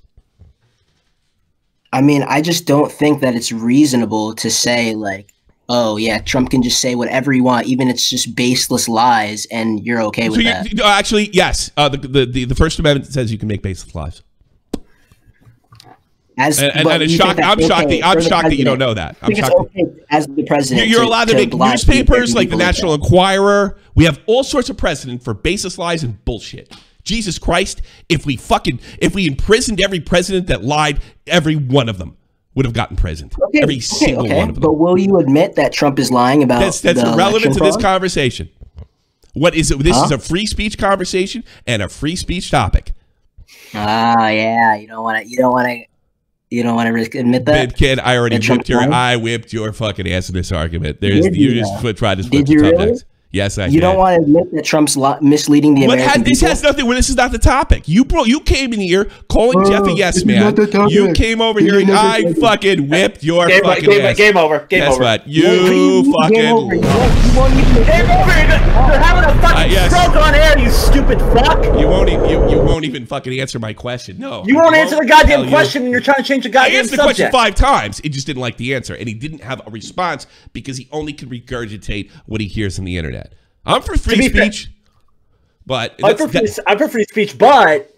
I mean, I just don't think that it's reasonable to say, like, oh, yeah, Trump can just say whatever he wants, even if it's just baseless lies, and you're okay with that. Actually, yes. The First Amendment says you can make baseless lies. I'm shocked that you don't know that. I'm shocked. As the president, you're allowed to make newspapers like the National Enquirer. We have all sorts of precedent for baseless lies and bullshit. Jesus Christ, if we imprisoned every president that lied, every one of them would have gotten imprisoned. Every single one of them. But will you admit that Trump is lying about that's irrelevant to this conversation? What is it? This is a free speech conversation and a free speech topic. Yeah, you don't want to admit that, kid. I whipped your fucking ass in this argument. You just tried to split the subject. Yes, I You don't want to admit that Trump's misleading the American This people? has nothing. Well, this is not the topic. You came in here calling Jeff a yes man. You came over here and I fucking whipped your fucking ass. Game over. Game Guess over. what? You fucking. Game over. You're having a fucking stroke on air, you stupid fuck. You won't even fucking answer my question. No. You won't answer the goddamn question, and you're trying to change the goddamn I answered subject. the question 5 times. He just didn't like the answer, and he didn't have a response because he only can regurgitate what he hears on the internet. I'm for free speech, but I'm for free speech, but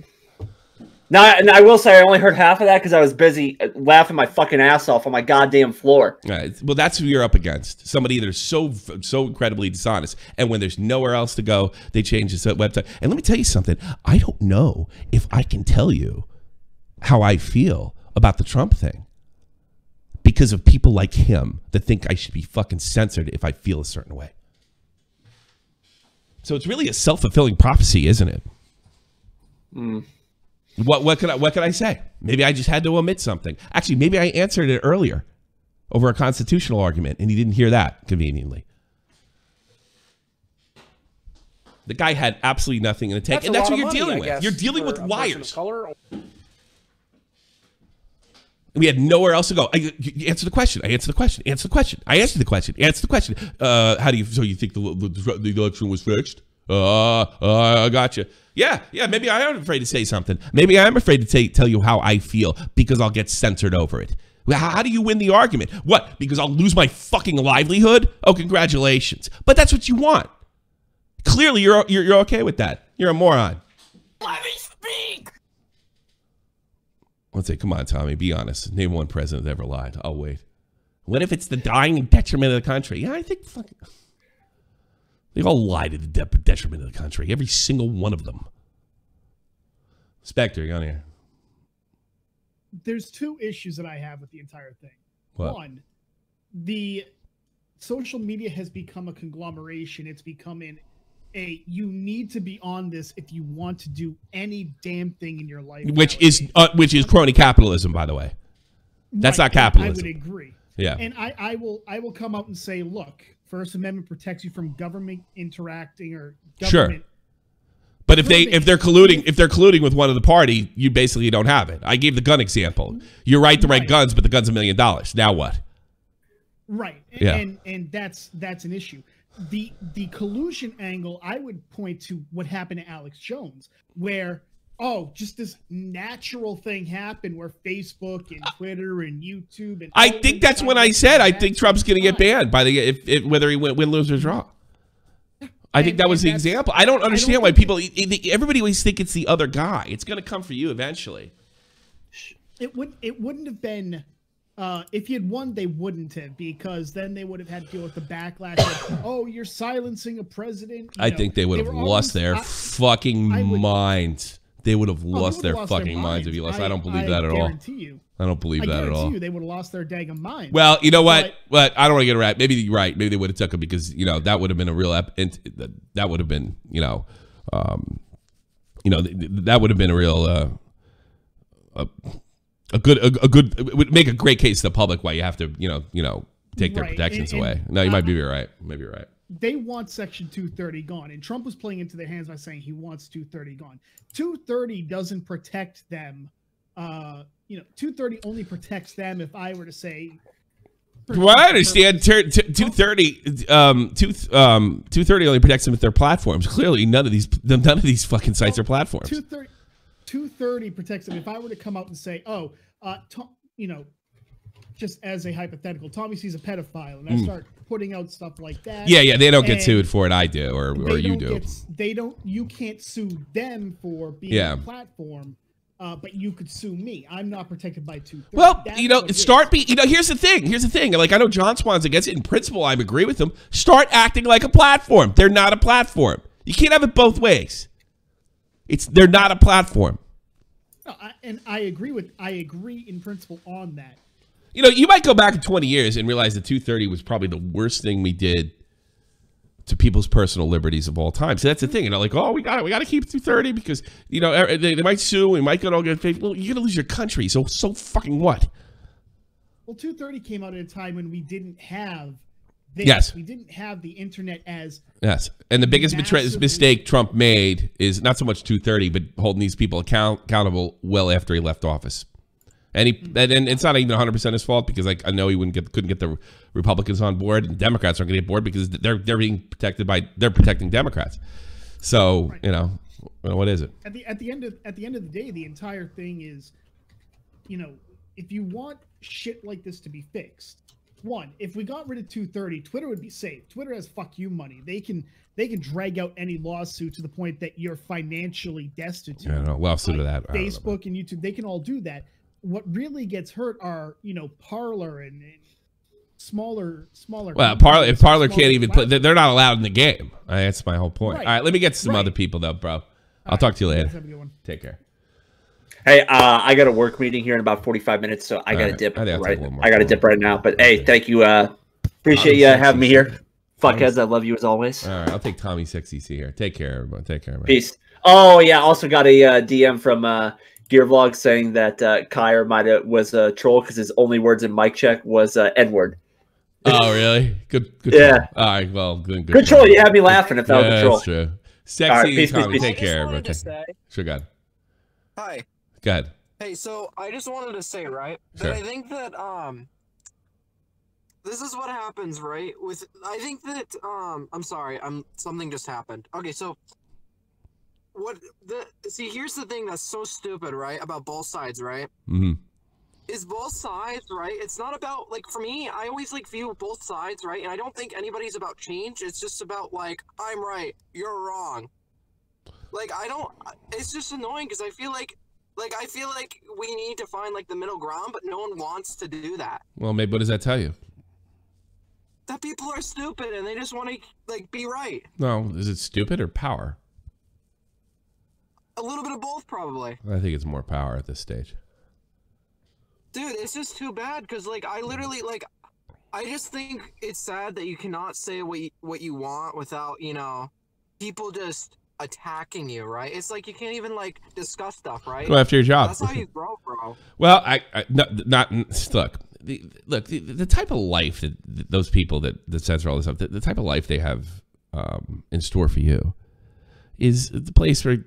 now and I will say I only heard half of that because I was busy laughing my fucking ass off on my goddamn floor. Right. Well, that's who you're up against. Somebody that's so incredibly dishonest, and when there's nowhere else to go, they change the website. And let me tell you something. I don't know if I can tell you how I feel about the Trump thing because of people like him that think I should be fucking censored if I feel a certain way. So it's really a self-fulfilling prophecy, isn't it? Mm. What could I say? Maybe I just had to omit something. Actually, maybe I answered it earlier over a constitutional argument, and he didn't hear that conveniently. The guy had absolutely nothing in the tank, and that's what you're dealing with. You're dealing with liars. We had nowhere else to go. You answer the question. I answer the question. Answer the question. I answered the question. Answer the question. How do you? So you think the election was fixed? I got you. Yeah. Maybe I am afraid to say something. Maybe I am afraid to tell you how I feel because I'll get censored over it. How do you win the argument? What? Because I'll lose my fucking livelihood? Oh, congratulations. But that's what you want. Clearly, you're okay with that. You're a moron. Let me speak. Let's say, come on, Tommy, be honest. Name one president that ever lied. I'll wait. What if it's the dying detriment of the country? Yeah, I think fucking... They all lie to the detriment of the country. Every single one of them. Spectre, you're on here. There's 2 issues that I have with the entire thing. What? One, the social media has become a conglomeration. It's becoming you need to be on this if you want to do any damn thing in your life. Which is crony capitalism, by the way. That's not capitalism. I would agree. Yeah. And I will come out and say, look, First Amendment protects you from government interacting or government. Sure. But if they're colluding with one of the party, you basically don't have it. I gave the gun example. You're right to rent guns, but the gun's $1 million. Now what? Right. Yeah. And that's an issue. The collusion angle, I would point to what happened to Alex Jones, where just this natural thing happened where Facebook and Twitter and YouTube and I think that's when I said I think Trump's going to get banned by whether he win, lose, or draw. I think that was the example. I don't understand why people everybody always think it's the other guy. It's going to come for you eventually. It wouldn't have been. If he had won, they wouldn't have, because then they would have had to deal with the backlash of, you're silencing a president. I think they would have lost their fucking minds. They would have lost their fucking minds if he lost. I don't believe that at all. I don't believe that at all. They would have lost their daggum minds. Well, you know what? But I don't want to get around. Maybe you're right. Maybe they would have took him because that would have been a real. That would have been that would have been a real. A good it would make a great case to the public why you have to take their protections away. No, you might be right. Maybe you're right. They want Section 230 gone, and Trump was playing into their hands by saying he wants 230 gone. 230 doesn't protect them. 230 only protects them. If I were to say, well, I understand 230 only protects them with their platforms. Clearly, none of these fucking sites are platforms. 230 protects them. If I were to come out and say, just as a hypothetical, Tommy sees a pedophile, and I start putting out stuff like that. Yeah, they don't get sued for it. I do, or you do. You can't sue them for being a platform, but you could sue me. I'm not protected by 230. Well, here's the thing. Like, I know John Swan's against it. In principle, I agree with him. Start acting like a platform. They're not a platform. You can't have it both ways. They're not a platform. No, I agree in principle on that. You might go back in 20 years and realize that 230 was probably the worst thing we did to people's personal liberties of all time. So that's the thing. We got to keep 230 because they might sue. We might get all get paid. Well, you're gonna lose your country. So fucking what? Well, 230 came out at a time when we didn't have Yes. We didn't have the internet as Yes, and the biggest mistake Trump made is not so much 230, but holding these people accountable well after he left office. And it's not even 100% his fault, because like I know he couldn't get the Republicans on board, and Democrats aren't going to get bored because they're being protected by protecting Democrats. So Right. you know what is it? At the end of the day, the entire thing is, if you want shit like this to be fixed, one, if we got rid of 230, Twitter would be safe. Twitter has fuck you money. They can drag out any lawsuit to the point that you're financially destitute. I don't know, lawsuit of that. Facebook and YouTube, they can all do that. What really gets hurt are Parler and smaller. Well, Parler, if Parler can't even play, they're not allowed in the game. That's my whole point. Right. All right, let me get to some other people though, bro. I'll talk to you later. Have a good one. Take care. Hey, I got a work meeting here in about 45 minutes, so I got to dip. I got to dip right now. But hey, thank you. Appreciate you having me here. Fuckheads, I love you as always. All right, I'll take Tommy 6cc here. Take care, everyone. Take care, man. Peace. Oh yeah, also got a DM from Gear Vlog saying that Kyer was a troll because his only words in mic check was N-word. Oh really? Good. Yeah. Troll. All right. Well, good troll. You had me laughing if that was a troll. That's true. Sexy, right, peace, Tommy. peace. Take care, everyone. Sure, go ahead. Hi. Go ahead. Hey, so I just wanted to say, right, Sure. that I think that this is what happens, right? I think that I'm sorry, something just happened. Okay, so here's the thing that's so stupid, right, about both sides, right? Mm-hmm. Is both sides, right? It's not about, like, for me, I always view both sides, right? And I don't think anybody's about change. It's just about, like, I'm right, you're wrong. Like, it's just annoying because I feel like we need to find like the middle ground, but no one wants to do that. Well, maybe what does that tell you? That people are stupid and they just want to like be right. No, is it stupid or power? A little bit of both, probably. I think it's more power at this stage. Dude, it's just too bad because like I literally like I just think it's sad that you cannot say what you want without people just attacking you, right? It's like you can't even like discuss stuff, right? Go after your job. That's how you grow, bro. Well, look. The type of life that those people that censor all this stuff, the type of life they have in store for you, is the place where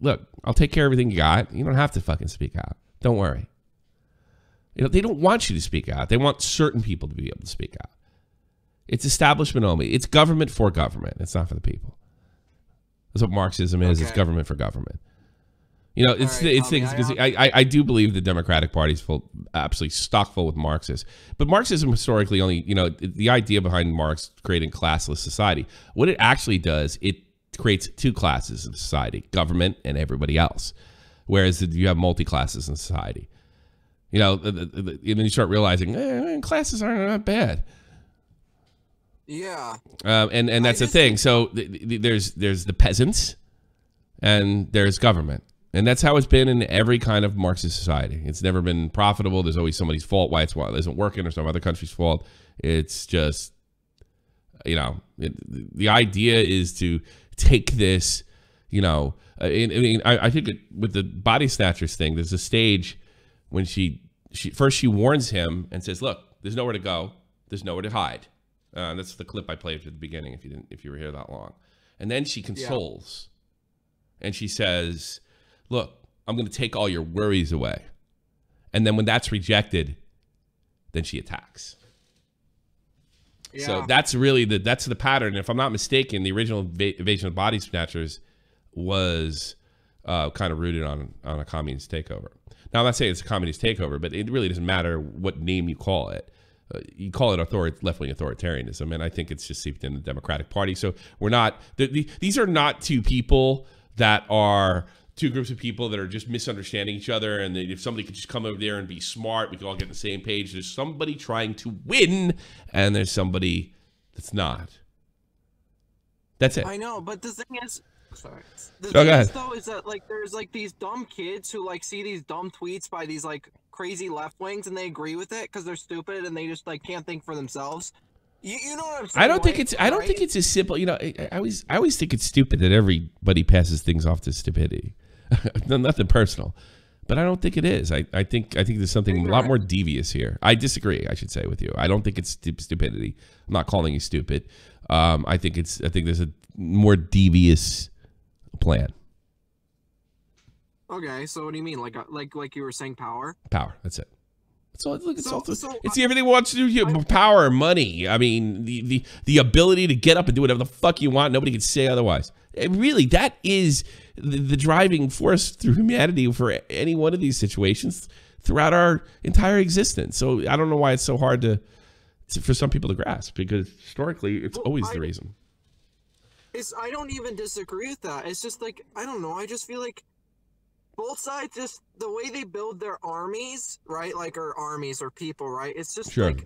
look. I'll take care of everything you got. You don't have to fucking speak out. Don't worry. They don't want you to speak out. They want certain people to be able to speak out. It's establishment only. It's government for government. It's not for the people. That's what Marxism is. Okay. It's government for government. It's things because I do believe the Democratic Party is absolutely stock full with Marxists. But Marxism historically only, the idea behind Marx creating classless society, what it actually does, it creates two classes of society, government and everybody else. Whereas you have multi-classes in society. And then you start realizing classes aren't that bad. Yeah. And that's the thing. So there's the peasants and there's government. And that's how it's been in every kind of Marxist society. It's never been profitable. There's always somebody's fault why it isn't working or some other country's fault. It's just, the idea is to take this, I think with the body snatchers thing, there's a stage when she warns him and says, look, there's nowhere to go. There's nowhere to hide. That's the clip I played at the beginning. If you were here that long, and then she consoles, and she says, "Look, I'm going to take all your worries away." And then when that's rejected, then she attacks. Yeah. So that's really that's the pattern. If I'm not mistaken, the original Invasion of Body Snatchers was kind of rooted on a communist takeover. Now I'm not saying it's a communist takeover, but it really doesn't matter what name you call it. You call it left-wing authoritarianism, and I think it's just seeped in the Democratic Party. So we're not these are not two groups of people that are just misunderstanding each other, and if somebody could just come over there and be smart, we could all get on the same page. There's somebody trying to win, and there's somebody that's not. That's it. I know, but the thing is, sorry. The go thing ahead. Is, though, is that like there's like these dumb kids who like see these dumb tweets by these like crazy left wings and they agree with it because they're stupid and they just like can't think for themselves. You know what I'm saying? I don't think it's as simple. I always think it's stupid that everybody passes things off to stupidity. Nothing personal, But I don't think it is. I think there's something a lot more devious here. I disagree, I should say, with you. I don't think it's stupidity. I'm not calling you stupid. I think there's a more devious plan. Okay, so what do you mean? Like you were saying, power? Power. That's it. It's everything wants to do. Power, money. I mean, the ability to get up and do whatever the fuck you want. Nobody can say otherwise. Really, that is the driving force through humanity for any one of these situations throughout our entire existence. So I don't know why it's so hard for some people to grasp, because historically it's always the reason. I don't even disagree with that. It's just like, I don't know. I just feel like both sides, just the way they build their armies, right? Like, or armies or people, right? It's just like,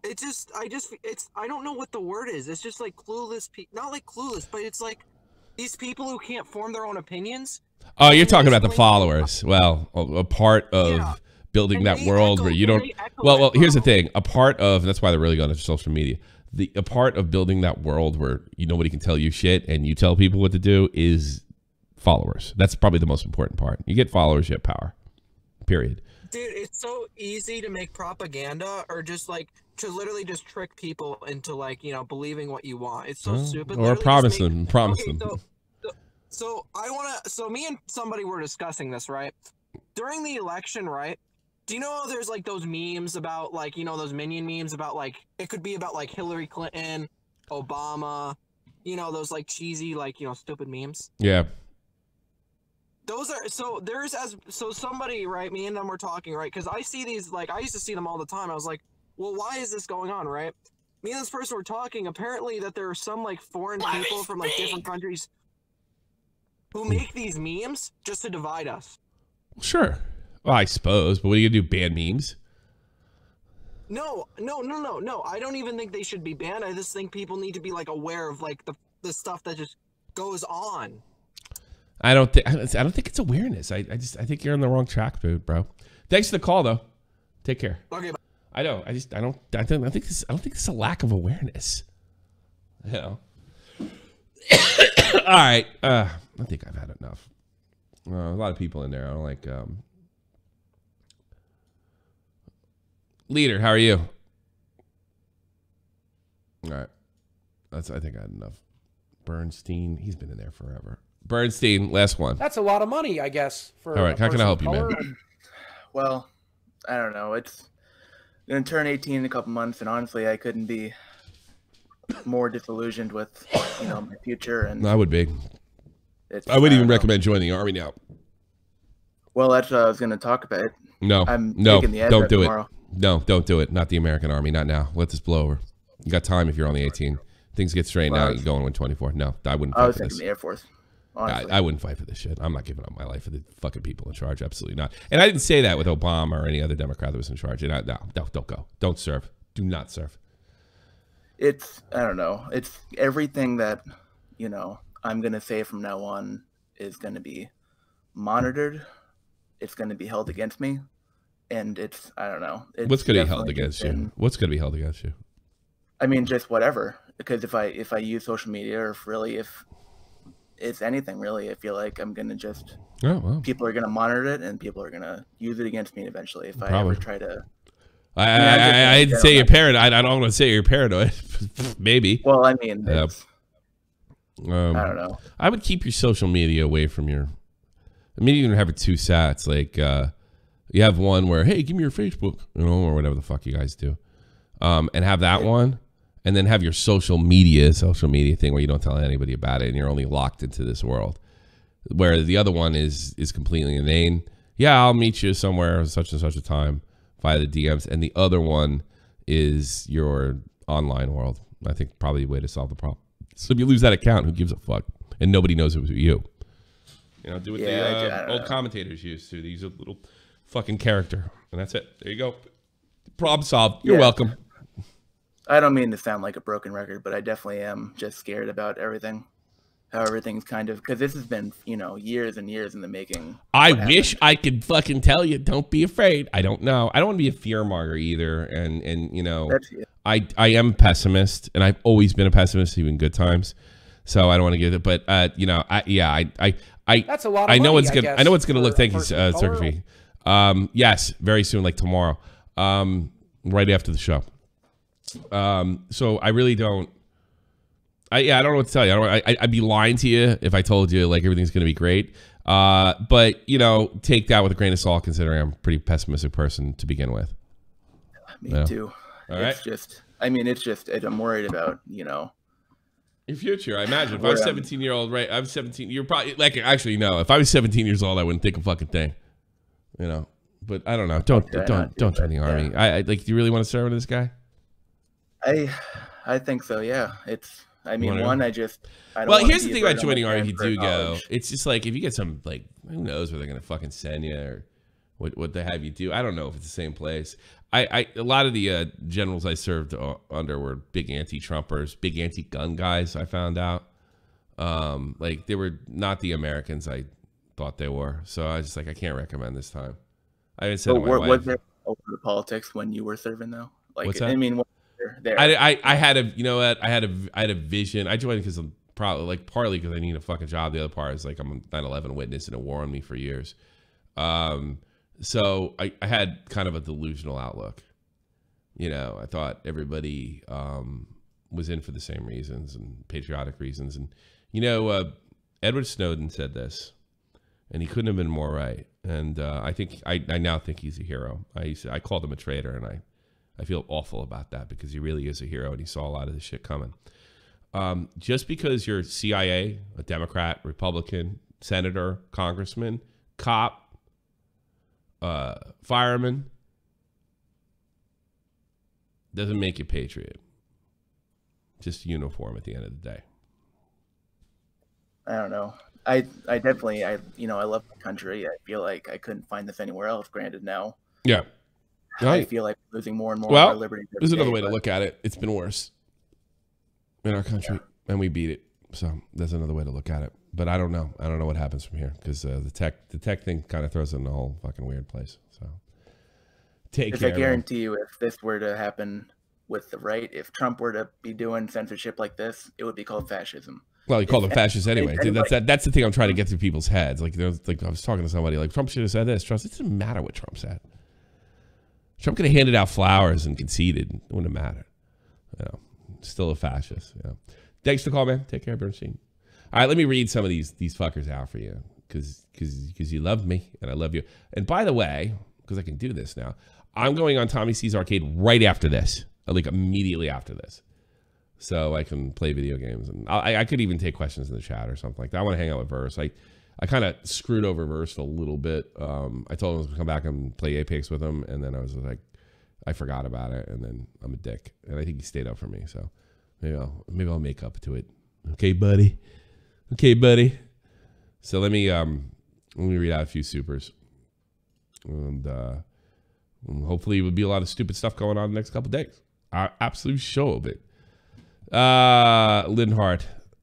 I don't know what the word is. It's just like clueless people, not like clueless, but it's like these people who can't form their own opinions. Oh, you're talking about the followers. Well, a part of building that world where you don't. Well, here's the thing. A part of, that's why they're really going to social media. A part of building that world where nobody can tell you shit and you tell people what to do is followers. That's probably the most important part. You get followers, you have power. Period. Dude, it's so easy to make propaganda, or just like to literally just trick people into, like, believing what you want. It's so stupid. Or promise them. So me and somebody were discussing this, right? During the election, right? Do you know there's like those memes about, like, those minion memes about, like, it could be about like Hillary Clinton, Obama, those like cheesy, like, stupid memes? Yeah. Those are, so somebody, right, me and them were talking, right? Because I see these, like, I used to see them all the time. I was like, well, why is this going on, right? Me and this person were talking, apparently that there are some, like, foreign people from, like, different countries who make these memes just to divide us. Sure. Well, I suppose, but what are you going to do, ban memes? No. I don't even think they should be banned. I just think people need to be, like, aware of, like, the stuff that just goes on. I don't think it's awareness. I think you're on the wrong track, bro. Thanks for the call, though. Take care. Okay. I know. I don't think it's a lack of awareness. All right. I think I've had enough. A lot of people in there. I don't like. Leader, how are you? All right. I think I had enough. Bernstein, he's been in there forever. Bernstein, last one. That's a lot of money, I guess. For all right, how can I help you, man? Well, I don't know. It's going to turn 18 in a couple months, and honestly, I couldn't be more disillusioned with, my future. And I would be. I wouldn't even recommend joining the army now. Well, that's what I was going to talk about. No, I'm no, taking the don't do tomorrow. it. No, don't do it. Not the American Army. Not now. Let this blow over. You got time if you're only 18. Things get straightened out. You go in when 24. No, I wouldn't fight for this. I was thinking the Air Force. I wouldn't fight for this shit. I'm not giving up my life for the fucking people in charge. Absolutely not. And I didn't say that with Obama or any other Democrat that was in charge. And no, don't go. Don't serve. Do not serve. I don't know. It's everything that, I'm going to say from now on is going to be monitored. It's going to be held against me. And I don't know. What's going to be held against you? What's going to be held against you? I mean, just whatever. Because if I use social media, or if it's anything really, I feel like I'm gonna just people are gonna monitor it, and people are gonna use it against me eventually if I ever try to. I didn't say you're paranoid. I don't want to say you're paranoid. Maybe. Well, I mean, I don't know. I would keep your social media away from your. Maybe even have it two sats. Like you have one where, hey, give me your Facebook, or whatever the fuck you guys do, and have that one. And then have your social media thing where you don't tell anybody about it and you're only locked into this world. Where the other one is completely inane. Yeah, I'll meet you somewhere such and such a time via the DMs. And the other one is your online world. I think probably the way to solve the problem. So if you lose that account, who gives a fuck? And nobody knows it was you. Do what the old commentators used to. They use a little fucking character. And that's it. There you go. Problem solved. You're welcome. I don't mean to sound like a broken record, but I definitely am just scared about everything. How everything's kind of, because this has been, years and years in the making. I wish I could fucking tell you, don't be afraid. I don't know. I don't want to be a fearmonger either. And I am a pessimist, and I've always been a pessimist, even good times. So I don't want to give it, but you know, I That's a lot of I know money, it's gonna. I know it's gonna look. Thank you, Circuit. Yes, very soon, like tomorrow, right after the show. So I really don't. I don't know what to tell you. I'd be lying to you if I told you like everything's gonna be great. But you know, take that with a grain of salt, considering I'm a pretty pessimistic person to begin with. Me too. All it's right. just. I mean, it's just. I'm worried about your future. I imagine if I was 17-year-old, right? I'm 17. You're probably like actually no. If I was 17 years old, I wouldn't think a fucking thing. You know. But I don't know. Don't join the army. I like. Do you really want to serve with this guy? I think so. Yeah. It's. I mean, Whatever. one. I don't well, here's be the thing a about burden on joining my army. If you parents do for go, college. it's just like if you get some like who knows where they're gonna fucking send you or what they have you do. I don't know if it's the same place. A lot of the generals I served under were big anti-Trumpers, big anti-gun guys. I found out, like they were not the Americans I thought they were. So I was just like, I can't recommend this time. I didn't say to my wife. Was there over the politics when you were serving though? Like, What's that? I mean, there. I had a, you know what? I had a vision. I joined because I'm probably like partly because I need a fucking job. The other part is like I'm a 9/11 witness and a war on me for years. So I had kind of a delusional outlook. You know, I thought everybody was in for the same reasons and patriotic reasons. And, you know, Edward Snowden said this, and he couldn't have been more right. And I think I now think he's a hero. I called him a traitor, and I feel awful about that because he really is a hero, and he saw a lot of this shit coming. Just because you're CIA, a Democrat, Republican, senator, congressman, cop, fireman, doesn't make you patriot. Just uniform at the end of the day. I don't know. I definitely I love the country. I feel like I couldn't find this anywhere else. Granted, now. Yeah. I feel like losing more and more of our liberties. There's another way to look at it. It's been worse in our country, and we beat it. So there's another way to look at it. But I don't know. I don't know what happens from here because the tech thing kind of throws it in a whole fucking weird place. So take care. I guarantee you, if this were to happen with the right, if Trump were to be doing censorship like this, it would be called fascism. Well, he called them fascists anyway. That's the thing I'm trying to get through people's heads. Like, I was talking to somebody like Trump should have said this. Trump, it doesn't matter what Trump said. Trump could have handed out flowers and conceded. It wouldn't have mattered. You know, still a fascist. You know. Thanks for the call, man. Take care, Bernstein. All right, let me read some of these fuckers out for you because you love me and I love you. And by the way, because I can do this now, I'm going on Tommy C's Arcade right after this, like immediately after this, so I can play video games and I could even take questions in the chat or something like that. I want to hang out with Verse. I kind of screwed over Verse a little bit. I told him to come back and play Apex with him, and then I was like, I forgot about it, and then I'm a dick, and I think he stayed up for me. So maybe I'll make up to it. Okay, buddy. Okay, buddy. So let me read out a few supers, and hopefully it will be a lot of stupid stuff going on the next couple of days. Our absolute show of it. Linhart,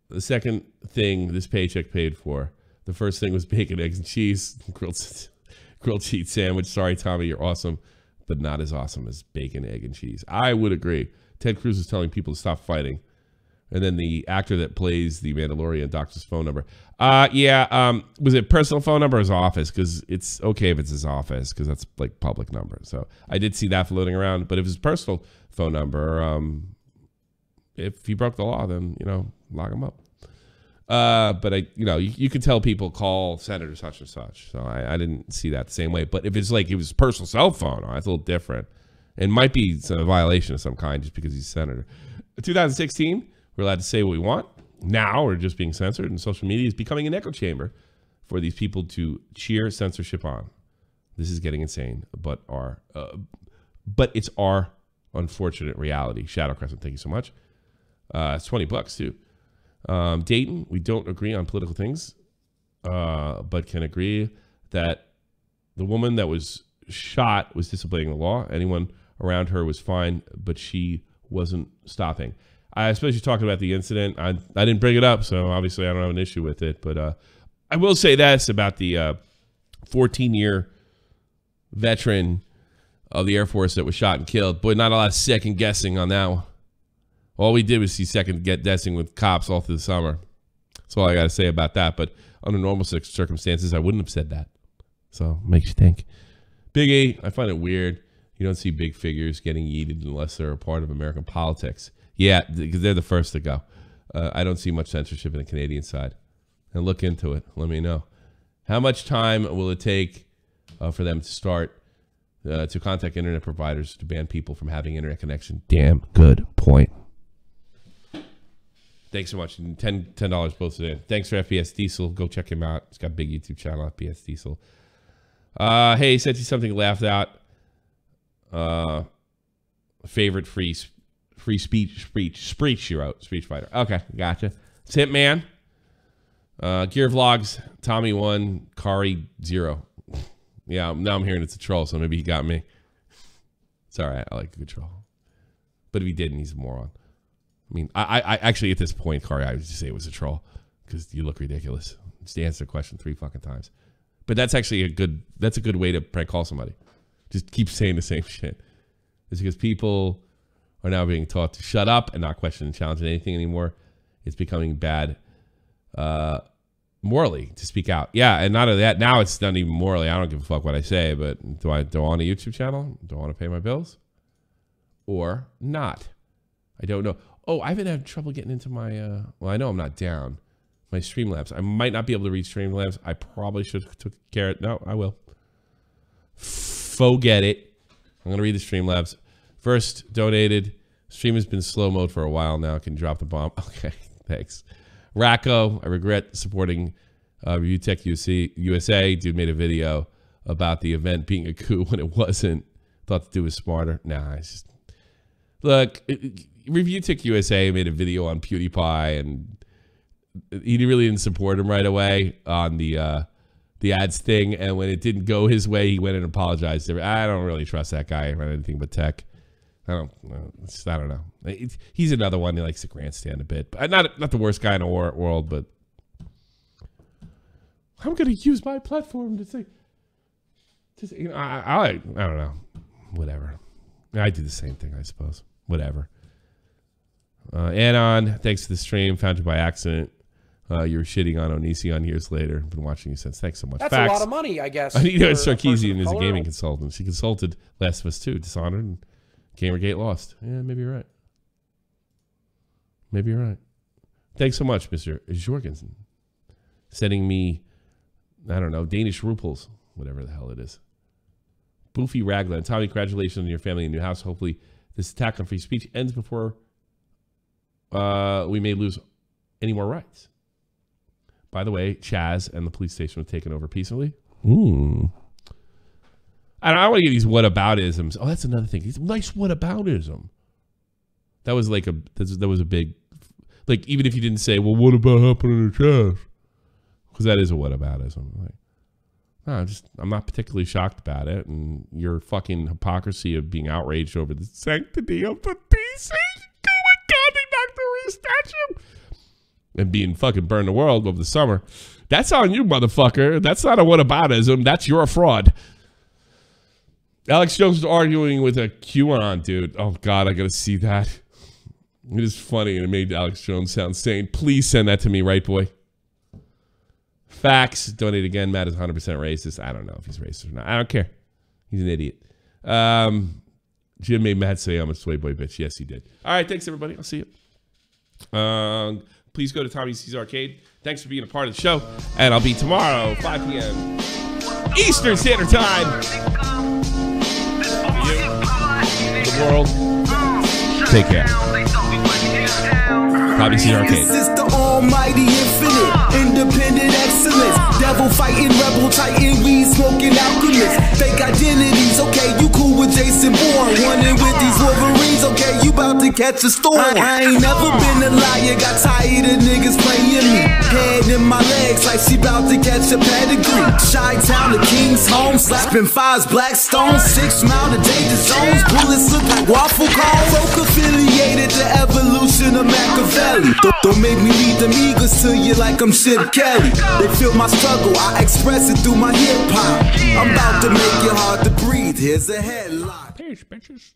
the second thing this paycheck paid for. The first thing was bacon, eggs, and cheese, grilled cheese sandwich. Sorry, Tommy, you're awesome, but not as awesome as bacon, egg, and cheese. I would agree. Ted Cruz is telling people to stop fighting. And then the actor that plays the Mandalorian doctor's phone number. Was it personal phone number or his office? Because it's okay if it's his office, because that's like public number. So I did see that floating around. But if it's personal phone number, if he broke the law, then, lock him up. But you can tell people call Senator such and such. So I didn't see that the same way. But if it's like it was personal cell phone, that's a little different. It might be a violation of some kind just because he's senator. 2016, we're allowed to say what we want. Now we're just being censored, and social media is becoming an echo chamber for these people to cheer censorship on. This is getting insane, but it's our unfortunate reality. Shadow Crescent, thank you so much. It's $20 too. Dayton, we don't agree on political things, but can agree that the woman that was shot was disobeying the law. Anyone around her was fine, but she wasn't stopping. I suppose you're talking about the incident. I didn't bring it up, so obviously I don't have an issue with it. But I will say this about the 14-year veteran of the Air Force that was shot and killed. Boy, not a lot of second guessing on that one. All we did was see second guessing with cops all through the summer. That's all I got to say about that. But under normal circumstances, I wouldn't have said that. So makes you think. Big E, I find it weird. You don't see big figures getting yeeted unless they're a part of American politics. Yeah, because they're the first to go. I don't see much censorship in the Canadian side. And look into it. Let me know. How much time will it take for them to start to contact internet providers to ban people from having internet connection? Damn good point. Thanks so much. $10 posted in. Thanks for FPS Diesel. Go check him out. He's got a big YouTube channel, FPS Diesel. Hey, he sent you something laughed out. Favorite free speech, you wrote. Speech fighter. Okay, gotcha. It's Hitman. Gear Vlogs, Tommy 1, Kari 0. Yeah, now I'm hearing it's a troll, so maybe he got me. It's all right. I like a good troll. But if he didn't, he's a moron. I mean, I actually, at this point, Kari, I would just say it was a troll because you look ridiculous. Just answer the question 3 fucking times. But that's actually a good way to prank call somebody. Just keep saying the same shit. It's because people are now being taught to shut up and not question and challenge anything anymore. It's becoming bad morally to speak out. Yeah, and not only that, now it's not even morally. I don't give a fuck what I say, but do I want a YouTube channel? Do I want to pay my bills? Or not? I don't know. Oh, I've been having trouble getting into my, well, I know I'm not down. My Streamlabs. I might not be able to read Streamlabs. I probably should have took care of it. No, I will. Forget it. I'm going to read the Streamlabs. First, donated. Stream has been slow mode for a while now. Can drop the bomb. Okay, thanks. Racco, I regret supporting Real-talk USA. Dude made a video about the event being a coup when it wasn't. Thought the dude was smarter. Nah, it's just... Look, Real-talk USA made a video on PewDiePie, and he really didn't support him right away on the ads thing. And when it didn't go his way, he went and apologized. I don't really trust that guy around anything but tech. I don't know. He's another one. He likes to grandstand a bit, but not the worst guy in the world. But I'm going to use my platform to say, you know, I don't know, whatever. I do the same thing, I suppose. Whatever. Anon, thanks to the stream. Found you by accident. You were shitting on Onision years later. Been watching you since. Thanks so much. That's Facts. a lot of money, I guess. Anita Sarkeesian is a gaming consultant. She consulted Last of Us 2, Dishonored, and Gamergate Lost. Yeah, maybe you're right. Maybe you're right. Thanks so much, Mr. Jorgensen. Sending me, I don't know, Danish ruples, whatever the hell it is. Boofy Raglan. Tommy, congratulations on your family and new house. Hopefully this attack on free speech ends before we may lose any more rights. By the way, Chaz and the police station were taken over peacefully. I want to get these whataboutisms. Oh, that's another thing. These nice whataboutism. That was like that was a big, like, even if you didn't say, well, what about happening in the trash? Because that is a whataboutism. Like, no, I'm not particularly shocked about it. And your fucking hypocrisy of being outraged over the sanctity of the DC statue and being fucking burned the world over the summer. That's on you, motherfucker. That's not a whataboutism. That's your fraud. Alex Jones was arguing with a QAnon dude. Oh, God, I got to see that. It is funny, and it made Alex Jones sound sane. Please send that to me, right, boy? Facts. Donate again. Matt is 100% racist. I don't know if he's racist or not. I don't care. He's an idiot. Jim made Matt say I'm a soy boy bitch. Yes, he did. All right, thanks, everybody. I'll see you. Please go to Tommy C's Arcade. Thanks for being a part of the show. And I'll be tomorrow, 5 p.m. Eastern Standard Time. You, the world. Take care. Tommy C's Arcade. This is the almighty infinite, independent excellence. Devil fighting, rebel titan, weed smoking alchemist. Fake identities, okay, you cool with Jason Bourne. Running with these Wolverines, okay, you about to catch a storm. I ain't never been a liar, got tired of niggas playing me. Head in my legs like she about to catch a pedigree. Chi-town, the king's home, slapping fives, black stones. 6 mile to danger zones, bullets look like waffle cones. Folk affiliated to evolution of Machiavelli. Don't make me read the Migos to you like I'm Chip Kelly. They feel my struggle, I express it through my hip hop. I'm about to make it hard to breathe. Here's a headline. Peace, bitches.